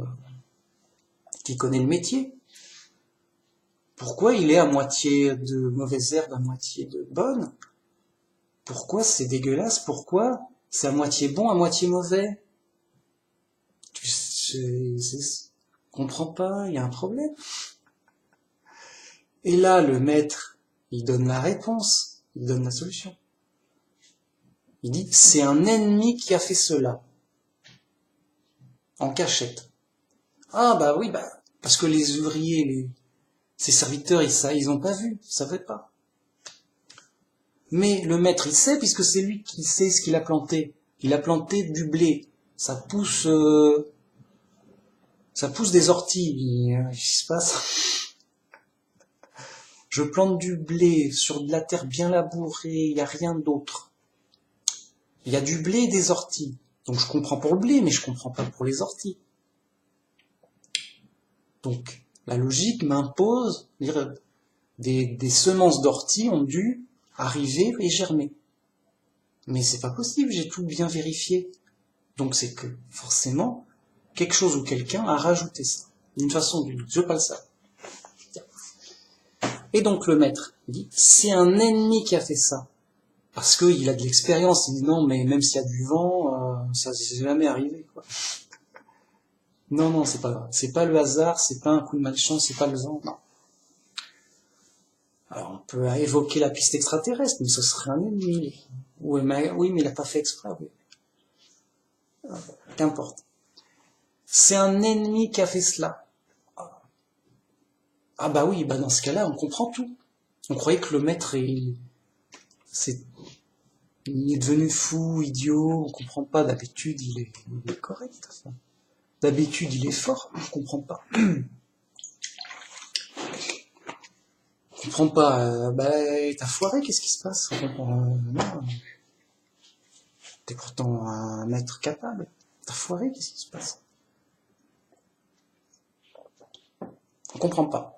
qui connais le métier, pourquoi il est à moitié de mauvaise herbe, à moitié de bonne? Pourquoi c'est dégueulasse? Pourquoi c'est à moitié bon, à moitié mauvais? Comprends pas, il y a un problème. Et là, le maître, il donne la réponse, il donne la solution. Il dit, c'est un ennemi qui a fait cela. En cachette. Ah bah oui, parce que les ouvriers, ses serviteurs, ils ont pas vu, ils savaient pas. Mais le maître, il sait, puisque c'est lui qui sait ce qu'il a planté. Il a planté du blé. Ça pousse des orties. Qu'est-ce qui se passe? Je plante du blé sur de la terre bien labourée, il n'y a rien d'autre. Il y a du blé et des orties. Donc je comprends pour le blé, mais je comprends pas pour les orties. Donc la logique m'impose, des semences d'orties ont dû arriver et germer. Mais c'est pas possible, j'ai tout bien vérifié. Donc c'est que, forcément, quelque chose ou quelqu'un a rajouté ça. D'une façon ou d'une autre. Je veux pas le savoir. Et donc le maître dit, c'est un ennemi qui a fait ça. Parce qu'il a de l'expérience, il dit non, mais même s'il y a du vent, ça c'est jamais arrivé, quoi. Non, c'est pas grave. C'est pas le hasard, c'est pas un coup de malchance, c'est pas le vent, non. Alors on peut évoquer la piste extraterrestre, mais ce serait un ennemi. Oui, mais il a pas fait exprès, oui. Qu'importe. C'est un ennemi qui a fait cela. Ah bah oui, dans ce cas-là, on comprend tout. On croyait que le maître il est devenu fou, idiot, on comprend pas, d'habitude il est correct. Ça. D'habitude il est fort, on comprend pas. On comprend pas, t'as foiré, qu'est-ce qui se passe? Non, t'es pourtant un maître capable. T'as foiré, qu'est-ce qui se passe? On comprend pas.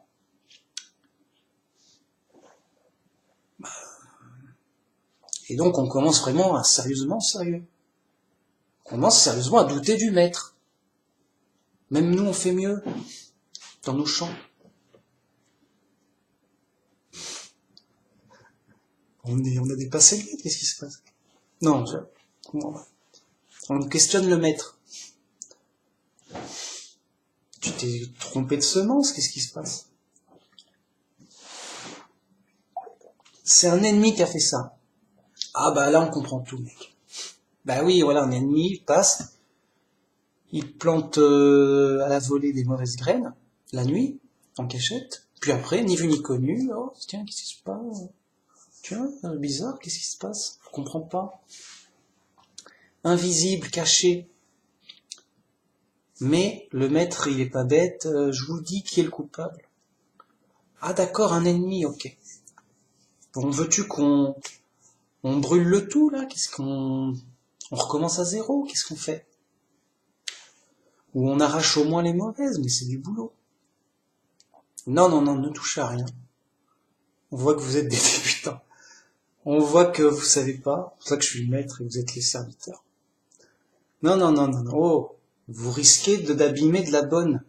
Et donc on commence vraiment à sérieux. On commence sérieusement à douter du maître. Même nous on fait mieux dans nos champs. On a dépassé le maître, qu'est-ce qui se passe? Non, on questionne le maître. Tu t'es trompé de semence, qu'est-ce qui se passe? C'est un ennemi qui a fait ça. Ah là on comprend tout, mec. Oui, voilà, un ennemi, il passe, il plante à la volée des mauvaises graines, la nuit, en cachette, puis après, ni vu ni connu, oh tiens, qu'est-ce qui se passe? Tiens, bizarre, qu'est-ce qui se passe? Je comprends pas. Invisible, caché. Mais le maître, il est pas bête, je vous dis qui est le coupable. Ah d'accord, un ennemi, ok. Bon, veux-tu qu'on brûle le tout, là? On recommence à zéro? Qu'est-ce qu'on fait? Ou on arrache au moins les mauvaises, mais c'est du boulot. Non, ne touchez à rien. On voit que vous êtes des débutants. On voit que vous savez pas, c'est pour ça que je suis le maître et vous êtes les serviteurs. Non, non, non, non, non. Oh, vous risquez d'abîmer de la bonne.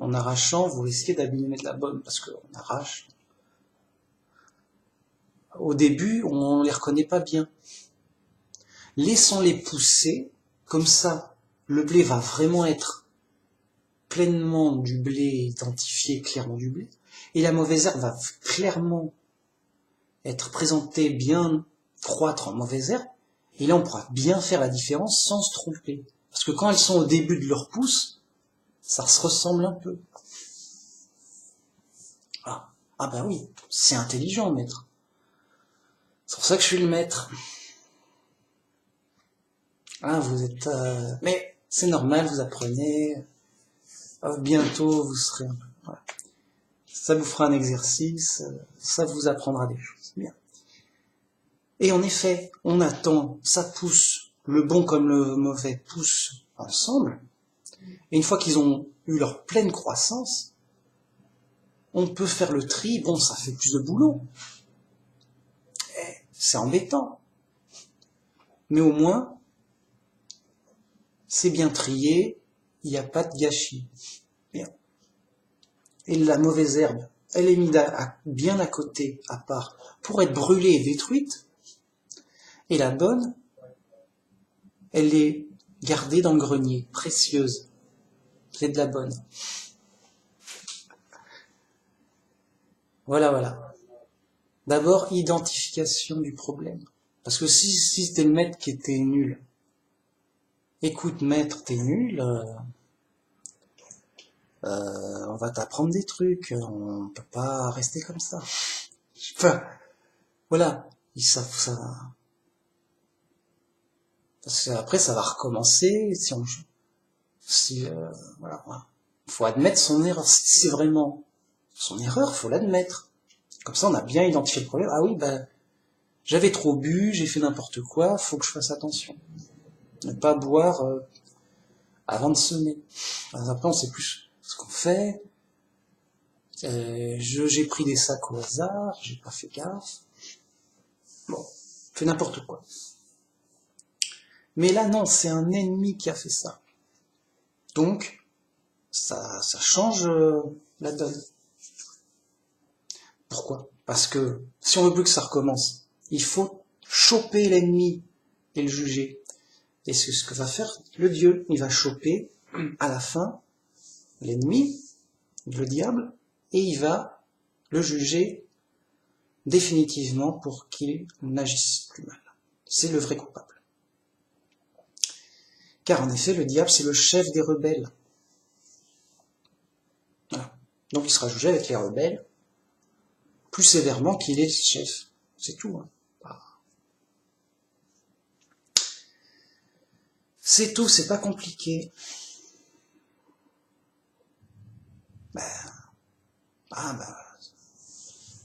En arrachant, vous risquez d'abîmer de la bonne, parce qu'on arrache. Au début, on les reconnaît pas bien. Laissons-les pousser, comme ça, le blé va vraiment être pleinement du blé, identifié clairement du blé, et la mauvaise herbe va clairement être présentée bien croître en mauvaise herbe, et là on pourra bien faire la différence sans se tromper. Parce que quand elles sont au début de leur pousse, ça se ressemble un peu. Ah ben oui, c'est intelligent, maître. C'est pour ça que je suis le maître. Ah, vous êtes... Mais c'est normal, vous apprenez. Bientôt, vous serez... Voilà. Ça vous fera un exercice, ça vous apprendra des choses. Bien. Et en effet, on attend, ça pousse, le bon comme le mauvais poussent ensemble. Et une fois qu'ils ont eu leur pleine croissance, on peut faire le tri. Bon, ça fait plus de boulot. C'est embêtant. Mais au moins, c'est bien trié, il n'y a pas de gâchis. Bien. Et la mauvaise herbe, elle est mise bien à côté, à part, pour être brûlée et détruite. Et la bonne, elle est gardée dans le grenier, précieuse. C'est de la bonne. Voilà, voilà. D'abord, identification du problème. Parce que si c'était le maître qui était nul, écoute maître, t'es nul, on va t'apprendre des trucs, on peut pas rester comme ça. Enfin, voilà, ils savent ça. Parce qu'après ça va recommencer, voilà. Faut admettre son erreur, si c'est vraiment son erreur, faut l'admettre. Comme ça on a bien identifié le problème, ah oui, ben, j'avais trop bu, j'ai fait n'importe quoi, faut que je fasse attention. Ne pas boire avant de semer. Après on sait plus ce qu'on fait, j'ai pris des sacs au hasard, j'ai pas fait gaffe. Bon, fait n'importe quoi. Mais là, non, c'est un ennemi qui a fait ça. Donc, ça change la donne. Pourquoi? Parce que si on veut plus que ça recommence, il faut choper l'ennemi et le juger. Et c'est ce que va faire le Dieu. Il va choper, à la fin, l'ennemi, le diable, et il va le juger définitivement pour qu'il n'agisse plus mal. C'est le vrai coupable. Car en effet, le diable, c'est le chef des rebelles. Voilà. Donc il sera jugé avec les rebelles plus sévèrement qu'il est le chef. C'est tout. Hein. C'est tout, c'est pas compliqué.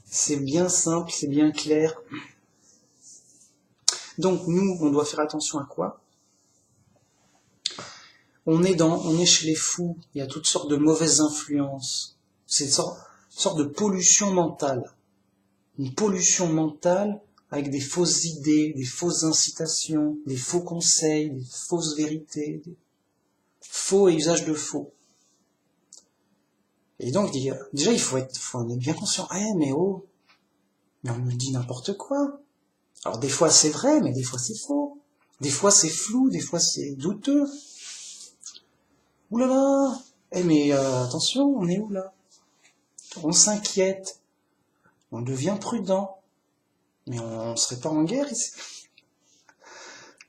C'est bien simple, c'est bien clair. Donc nous, on doit faire attention à quoi? On est chez les fous, il y a toutes sortes de mauvaises influences. C'est une sorte de pollution mentale. Une pollution mentale avec des fausses idées, des fausses incitations, des faux conseils, des fausses vérités, des faux et usage de faux. Et donc, déjà, il faut en être bien conscient. Mais oh, mais on me dit n'importe quoi. Alors des fois c'est vrai, mais des fois c'est faux. Des fois c'est flou, des fois c'est douteux. Ouh là là. Mais attention, on est où là? On s'inquiète. On devient prudent. Mais on serait pas en guerre ici?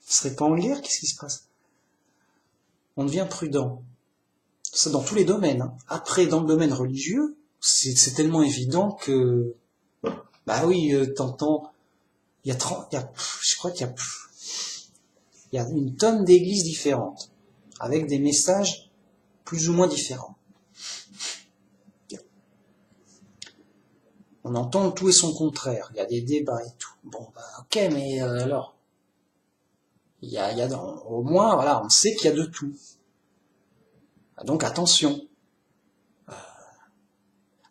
On serait pas en guerre? Qu'est-ce qui se passe? On devient prudent. Ça dans tous les domaines. Hein. Après, dans le domaine religieux, c'est tellement évident que... Bah oui, t'entends... je crois qu'il y a une tonne d'églises différentes, avec des messages plus ou moins différents. On entend le tout et son contraire, il y a des débats et tout. Bon, bah ok, mais alors, au moins, voilà, on sait qu'il y a de tout. Donc attention. À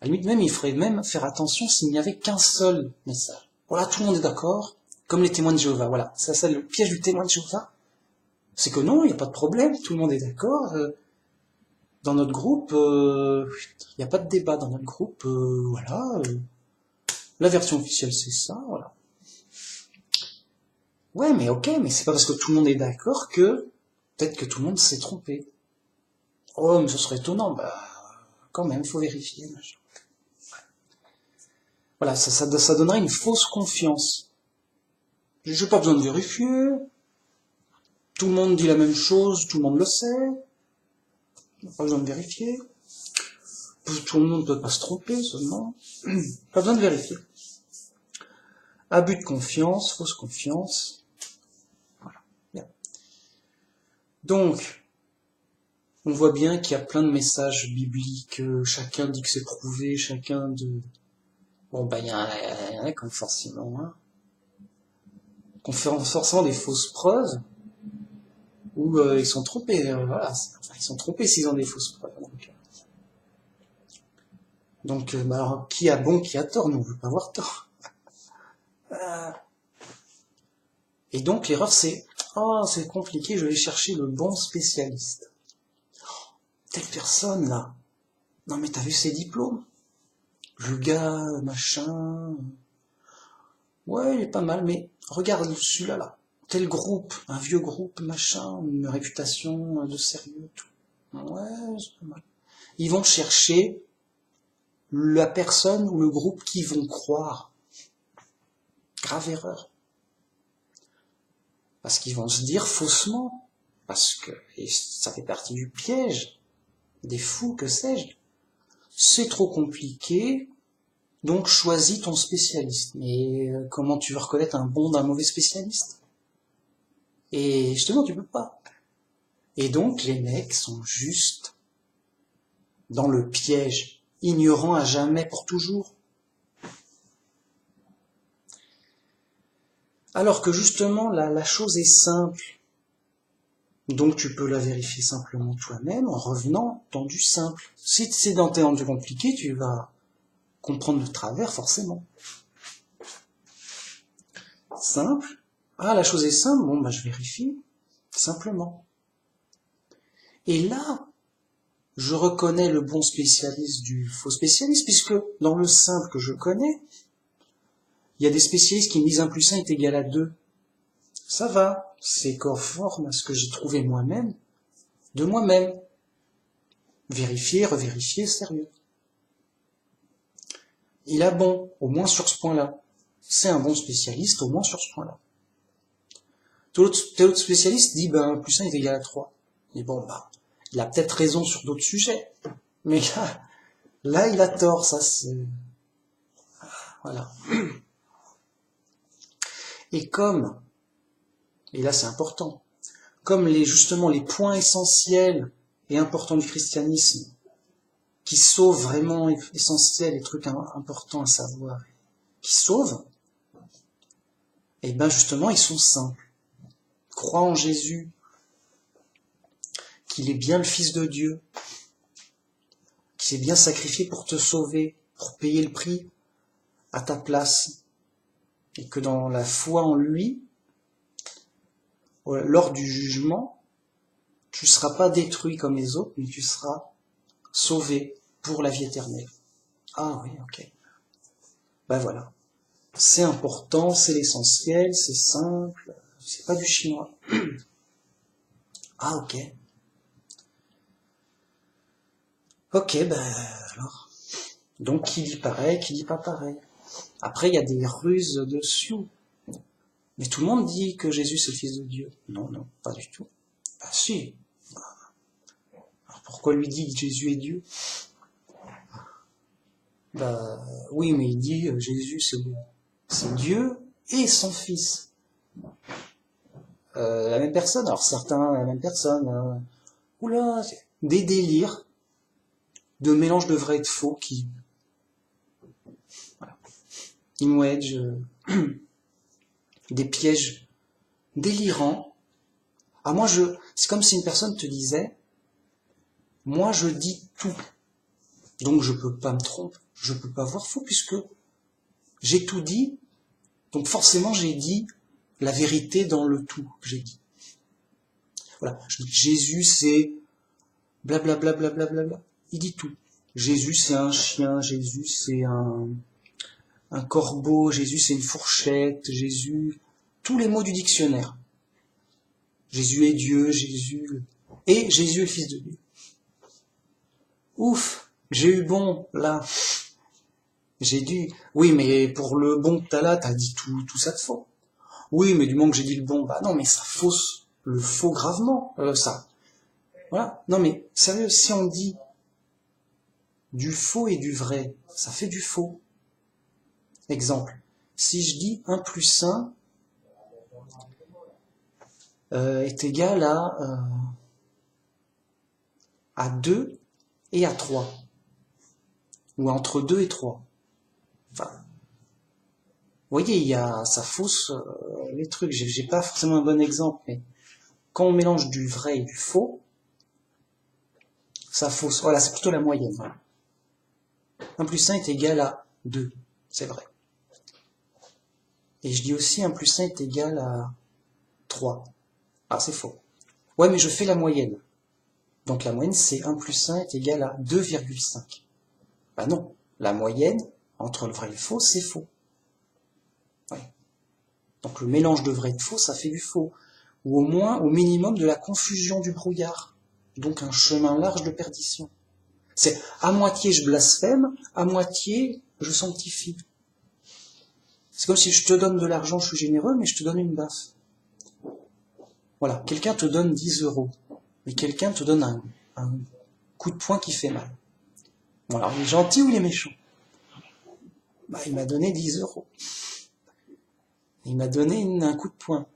la limite même, il faudrait même faire attention s'il n'y avait qu'un seul message. Voilà, tout le monde est d'accord, comme les témoins de Jéhovah. Voilà, ça le piège du témoin de Jéhovah. C'est que non, il n'y a pas de problème, tout le monde est d'accord. Dans notre groupe, il n'y a pas de débat dans notre groupe. Voilà, la version officielle c'est ça, voilà. Ouais, mais ok, mais c'est pas parce que tout le monde est d'accord que peut-être que tout le monde s'est trompé. Oh, mais ce serait étonnant, bah quand même, faut vérifier. Machin. Voilà, ça donnerait une fausse confiance. J'ai pas besoin de vérifier. Tout le monde dit la même chose, tout le monde le sait. Pas besoin de vérifier. Tout le monde ne peut pas se tromper seulement. Pas besoin de vérifier. Abus de confiance, fausse confiance. Voilà. Bien. Donc, on voit bien qu'il y a plein de messages bibliques, chacun dit que c'est prouvé, chacun de... Bon, bah, il y en a comme forcément, hein, qu'on fait forcément des fausses preuves, où ils sont trompés, voilà, enfin, ils sont trompés s'ils ont des fausses preuves. Donc bah, alors, qui a bon, qui a tort, nous on veut pas avoir tort. Et donc l'erreur c'est, oh c'est compliqué, je vais chercher le bon spécialiste. Telle personne là, non mais t'as vu ses diplômes? Le gars, machin, ouais il est pas mal, mais regarde celui-là là. Tel groupe, un vieux groupe, machin, une réputation de sérieux, tout. Ouais, c'est pas mal. Ils vont chercher la personne ou le groupe qui vont croire. Grave erreur. Parce qu'ils vont se dire faussement. Parce que, et ça fait partie du piège, des fous, que sais-je. C'est trop compliqué, donc choisis ton spécialiste. Mais comment tu veux reconnaître un bon d'un mauvais spécialiste? Et justement, tu peux pas. Et donc, les mecs sont juste dans le piège, ignorants à jamais pour toujours. Alors que justement, la chose est simple. Donc tu peux la vérifier simplement toi-même en revenant dans du simple. Si c'est dans du compliqué, tu vas comprendre le travers forcément. Simple. Ah, la chose est simple, bon bah je vérifie, simplement. Et là, je reconnais le bon spécialiste du faux spécialiste, puisque dans le simple que je connais, il y a des spécialistes qui me disent 1 plus 1 est égal à 2. Ça va, c'est conforme à ce que j'ai trouvé moi-même, de moi-même. Vérifier, revérifier, sérieux. Il a bon, au moins sur ce point-là. C'est un bon spécialiste, au moins sur ce point-là. Tel autre spécialiste dit, 1 plus 1 est égal à 3. Et bon, bah, il a peut-être raison sur d'autres sujets. Mais là, il a tort, ça c'est... Voilà. Et comme, et là c'est important, comme justement les points essentiels et importants du christianisme, qui sauvent vraiment essentiels, les trucs importants à savoir, qui sauvent, et ben justement ils sont simples. Crois en Jésus, qu'il est bien le Fils de Dieu, qu'il s'est bien sacrifié pour te sauver, pour payer le prix à ta place, et que dans la foi en lui, lors du jugement, tu ne seras pas détruit comme les autres, mais tu seras sauvé pour la vie éternelle. Ah oui, ok. Ben voilà. C'est important, c'est l'essentiel, c'est simple, c'est pas du chinois. Ah ok. Ok, ben alors. Donc qui dit pareil, qui dit pas pareil. Après, il y a des ruses dessus. Mais tout le monde dit que Jésus c'est le Fils de Dieu. Non, non, pas du tout. Ah si. Alors pourquoi lui dit que Jésus est Dieu? Bah oui, mais il dit Jésus c'est Dieu et son Fils. La même personne. Alors certains, la même personne. Oula, des délires de mélange de vrai et de faux qui... Voilà. New Age, des pièges délirants. Ah moi c'est comme si une personne te disait, moi je dis tout, donc je peux pas me tromper, je peux pas voir faux puisque j'ai tout dit Donc forcément, j'ai dit la vérité dans le tout que j'ai dit. Voilà, je dis Jésus, c'est blablabla, blablabla. Il dit tout. Jésus, c'est un chien, Jésus, c'est un corbeau, Jésus, c'est une fourchette, Jésus, tous les mots du dictionnaire. Jésus est Dieu, Jésus, et Jésus est le Fils de Dieu. Ouf, j'ai eu bon, là. J'ai dit, oui, mais pour le bon que t'as là, t'as dit tout ça de faux. Oui, mais du moment que j'ai dit le bon, bah non, mais ça fausse le faux gravement, ça. Voilà. Non, mais sérieux, si on dit du faux et du vrai, ça fait du faux. Exemple. Si je dis 1 plus 1 est égal à 2 et à 3. Ou entre 2 et 3. Enfin, vous voyez, ça fausse les trucs. J'ai pas forcément un bon exemple, mais quand on mélange du vrai et du faux, ça fausse. Voilà, c'est plutôt la moyenne. Voilà. 1 plus 1 est égal à 2, c'est vrai. Et je dis aussi 1 plus 1 est égal à 3. Ah, c'est faux. Ouais, mais je fais la moyenne. Donc la moyenne, c'est 1 plus 1 est égal à 2,5. Bah non, la moyenne, entre le vrai et le faux, c'est faux. Ouais. Donc le mélange de vrai et de faux, ça fait du faux. Ou au moins, au minimum, de la confusion du brouillard. Donc un chemin large de perdition. C'est à moitié je blasphème, à moitié je sanctifie. C'est comme si je te donne de l'argent, je suis généreux, mais je te donne une baffe. Voilà, quelqu'un te donne 10 euros, mais quelqu'un te donne un coup de poing qui fait mal. Bon, alors, il est gentil ou il est méchant? Bah, il m'a donné 10 euros. Il m'a donné un coup de poing.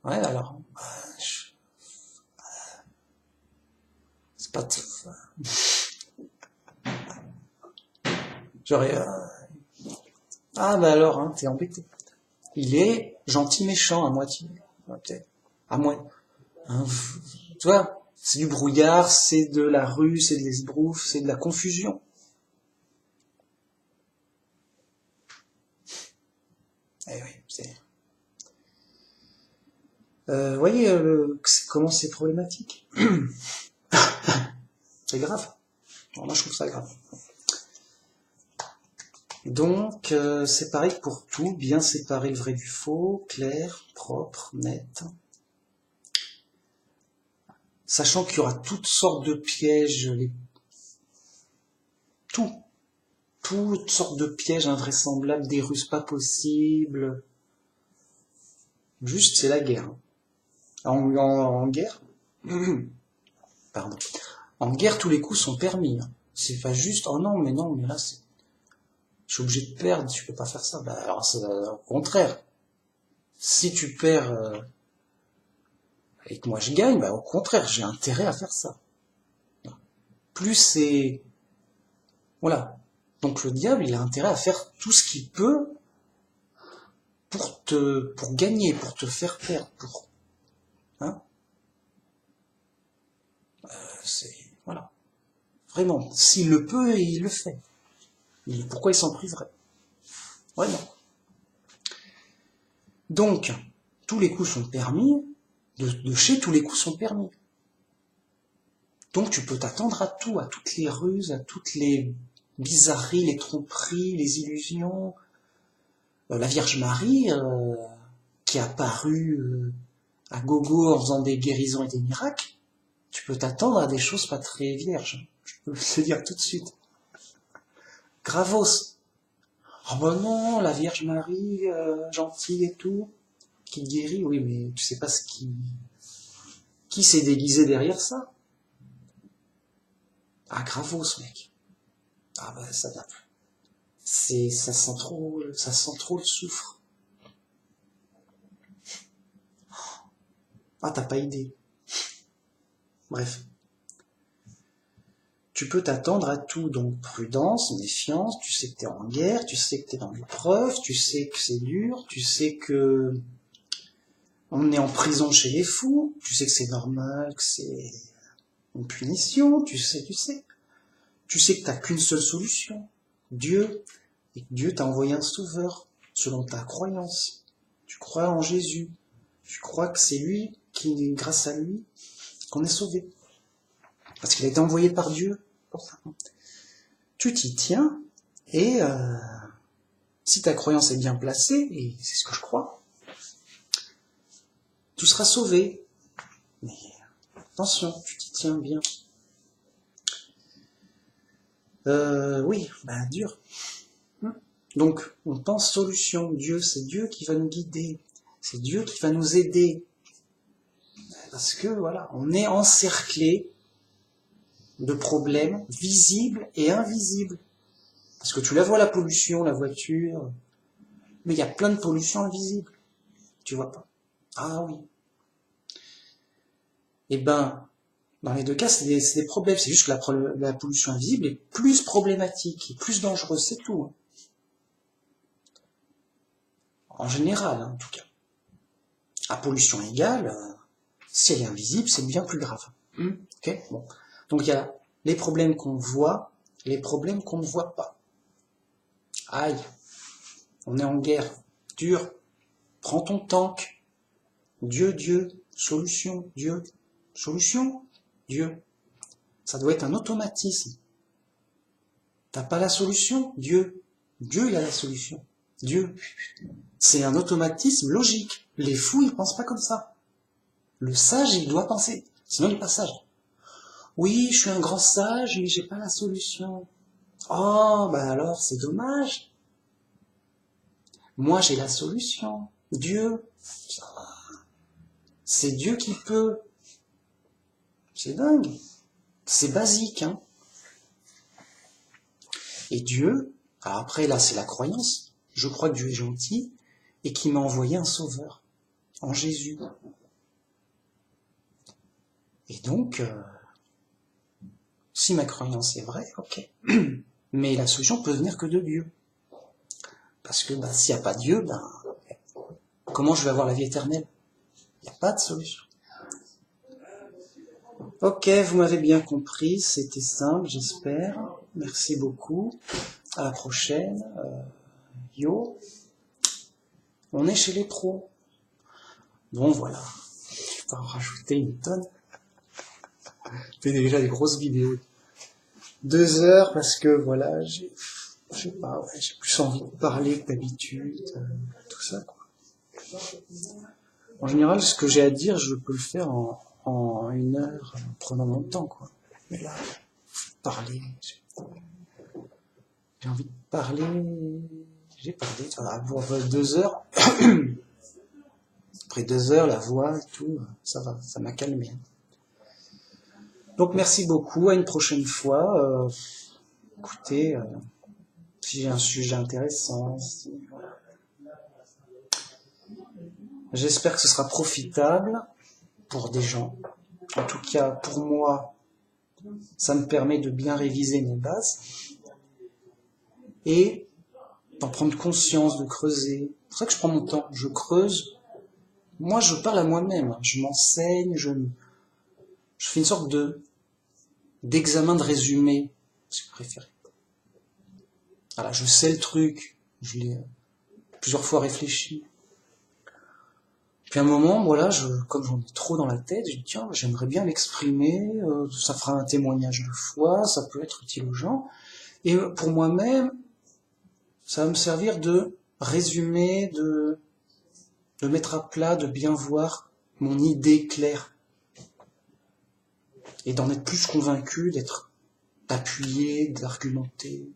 Ouais, alors, c'est pas... J'aurais... Ah, bah alors, hein, t'es embêté. Il est gentil méchant à moitié. Okay. À moitié. Hein, tu vois, c'est du brouillard, c'est de la rue, c'est de l'esbrouf, c'est de la confusion. Eh oui, c'est... voyez comment c'est problématique. C'est grave. Alors moi je trouve ça grave. Donc c'est pareil pour tout, bien séparer le vrai du faux, clair, propre, net. Sachant qu'il y aura toutes sortes de pièges, toutes sortes de pièges invraisemblables, des ruses pas possibles. Juste c'est la guerre. En guerre, pardon. En guerre tous les coups sont permis. C'est pas juste oh non mais là c'est je suis obligé de perdre, tu peux pas faire ça. Bah, alors c'est au contraire. Si tu perds et que moi je gagne, bah au contraire, j'ai intérêt à faire ça. Plus c'est... Voilà. Donc le diable, il a intérêt à faire tout ce qu'il peut pour gagner, pour te faire perdre, pour... Hein c'est... Voilà. Vraiment. S'il le peut, il le fait. Pourquoi il s'en priverait? Ouais, non. Donc, tous les coups sont permis, de chez tous les coups sont permis. Donc tu peux t'attendre à tout, à toutes les ruses, à toutes les bizarreries, les tromperies, les illusions. La Vierge Marie, qui est apparue à gogo en faisant des guérisons et des miracles, tu peux t'attendre à des choses pas très vierges. Je peux te dire tout de suite. Gravos. Oh ben non, la Vierge Marie, gentille et tout, qui guérit, oui, mais tu sais pas qui s'est déguisé derrière ça. Ah, gravos, mec. Ah bah ça date. Ça sent trop le soufre. Ah, t'as pas idée. Bref. Tu peux t'attendre à tout, donc prudence, méfiance, tu sais que t'es en guerre, tu sais que t'es dans l'épreuve, tu sais que c'est dur, tu sais que on est en prison chez les fous, tu sais que c'est normal, que c'est une punition, tu sais que t'as qu'une seule solution, Dieu, et que Dieu t'a envoyé un sauveur. selon ta croyance. Tu crois en Jésus. Tu crois que c'est lui qui, grâce à lui, qu'on est sauvé. Parce qu'il a été envoyé par Dieu pour ça. Tu t'y tiens, et si ta croyance est bien placée, et c'est ce que je crois, tu seras sauvé. Mais attention, tu t'y tiens bien. Oui, dur. Donc, on pense solution. Dieu, c'est Dieu qui va nous guider. C'est Dieu qui va nous aider. Parce que, voilà, on est encerclé de problèmes visibles et invisibles. Parce que tu la vois, la pollution, la voiture, mais il y a plein de pollution invisible. Tu vois pas? Ah oui. Eh ben, dans les deux cas, c'est des problèmes. C'est juste que la pollution invisible est plus problématique, et plus dangereuse, c'est tout. En général, en tout cas. À pollution égale, si elle est invisible, c'est bien plus grave. Ok, bon. Donc il y a les problèmes qu'on voit, et les problèmes qu'on ne voit pas. Aïe, on est en guerre. Dur. Prends ton tank. Dieu, Dieu. Solution, Dieu. Solution, Dieu. Ça doit être un automatisme. T'as pas la solution, Dieu. Dieu, il a la solution. Dieu. C'est un automatisme logique. Les fous, ils pensent pas comme ça. Le sage, il doit penser. Sinon, il n'est pas sage. Oui, je suis un grand sage et j'ai pas la solution. Oh, alors, c'est dommage. Moi, j'ai la solution. Dieu. C'est Dieu qui peut. C'est dingue. C'est basique, hein. Et Dieu, alors après, là, c'est la croyance. Je crois que Dieu est gentil et qu'il m'a envoyé un sauveur, en Jésus. Et donc, si ma croyance est vraie, ok. Mais la solution peut venir que de Dieu. Parce que s'il n'y a pas Dieu, comment je vais avoir la vie éternelle? Il n'y a pas de solution. Ok, vous m'avez bien compris, c'était simple, j'espère. Merci beaucoup. À la prochaine. Yo. On est chez les pros. Bon, voilà. Je vais pas en rajouter une tonne. Je fais déjà des grosses vidéos. 2 heures parce que voilà, j'ai plus envie de parler que d'habitude, tout ça, quoi. En général, ce que j'ai à dire, je peux le faire en 1 heure, en prenant mon temps, quoi. Mais là, parler, j'ai envie de parler, j'ai parlé, pour 2 heures. Après 2 heures, la voix et tout, ça va, ça m'a calmé. Donc merci beaucoup, à une prochaine fois. Écoutez, si j'ai un sujet intéressant, j'espère que ce sera profitable pour des gens. En tout cas, pour moi, ça me permet de bien réviser mes bases et d'en prendre conscience, de creuser. C'est pour ça que je prends mon temps, je creuse. Moi, je parle à moi-même, je m'enseigne, je fais une sorte d'examen de résumé, si vous préférez. Voilà, je sais le truc, je l'ai plusieurs fois réfléchi. Puis à un moment, voilà, comme j'en ai trop dans la tête, je dis tiens, j'aimerais bien l'exprimer, ça fera un témoignage de foi, ça peut être utile aux gens. Et pour moi-même, ça va me servir de résumer, de mettre à plat, de bien voir mon idée claire. Et d'en être plus convaincu, d'appuyer, d'argumenter.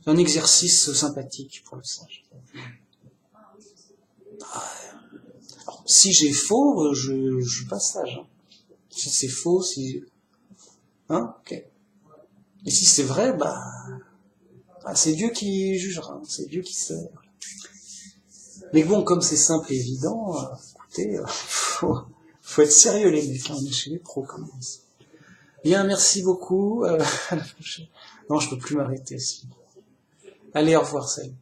C'est un exercice sympathique pour le sage. Alors, si j'ai faux, je suis pas sage. Hein. Si c'est faux, ok. Et si c'est vrai, c'est Dieu qui jugera, hein. C'est Dieu qui sait. Mais bon, comme c'est simple et évident, écoutez, faut être sérieux les mecs, hein, on est chez les pros quand même. Bien, merci beaucoup, à la prochaine. Non, je peux plus m'arrêter aussi. Allez, au revoir, salut.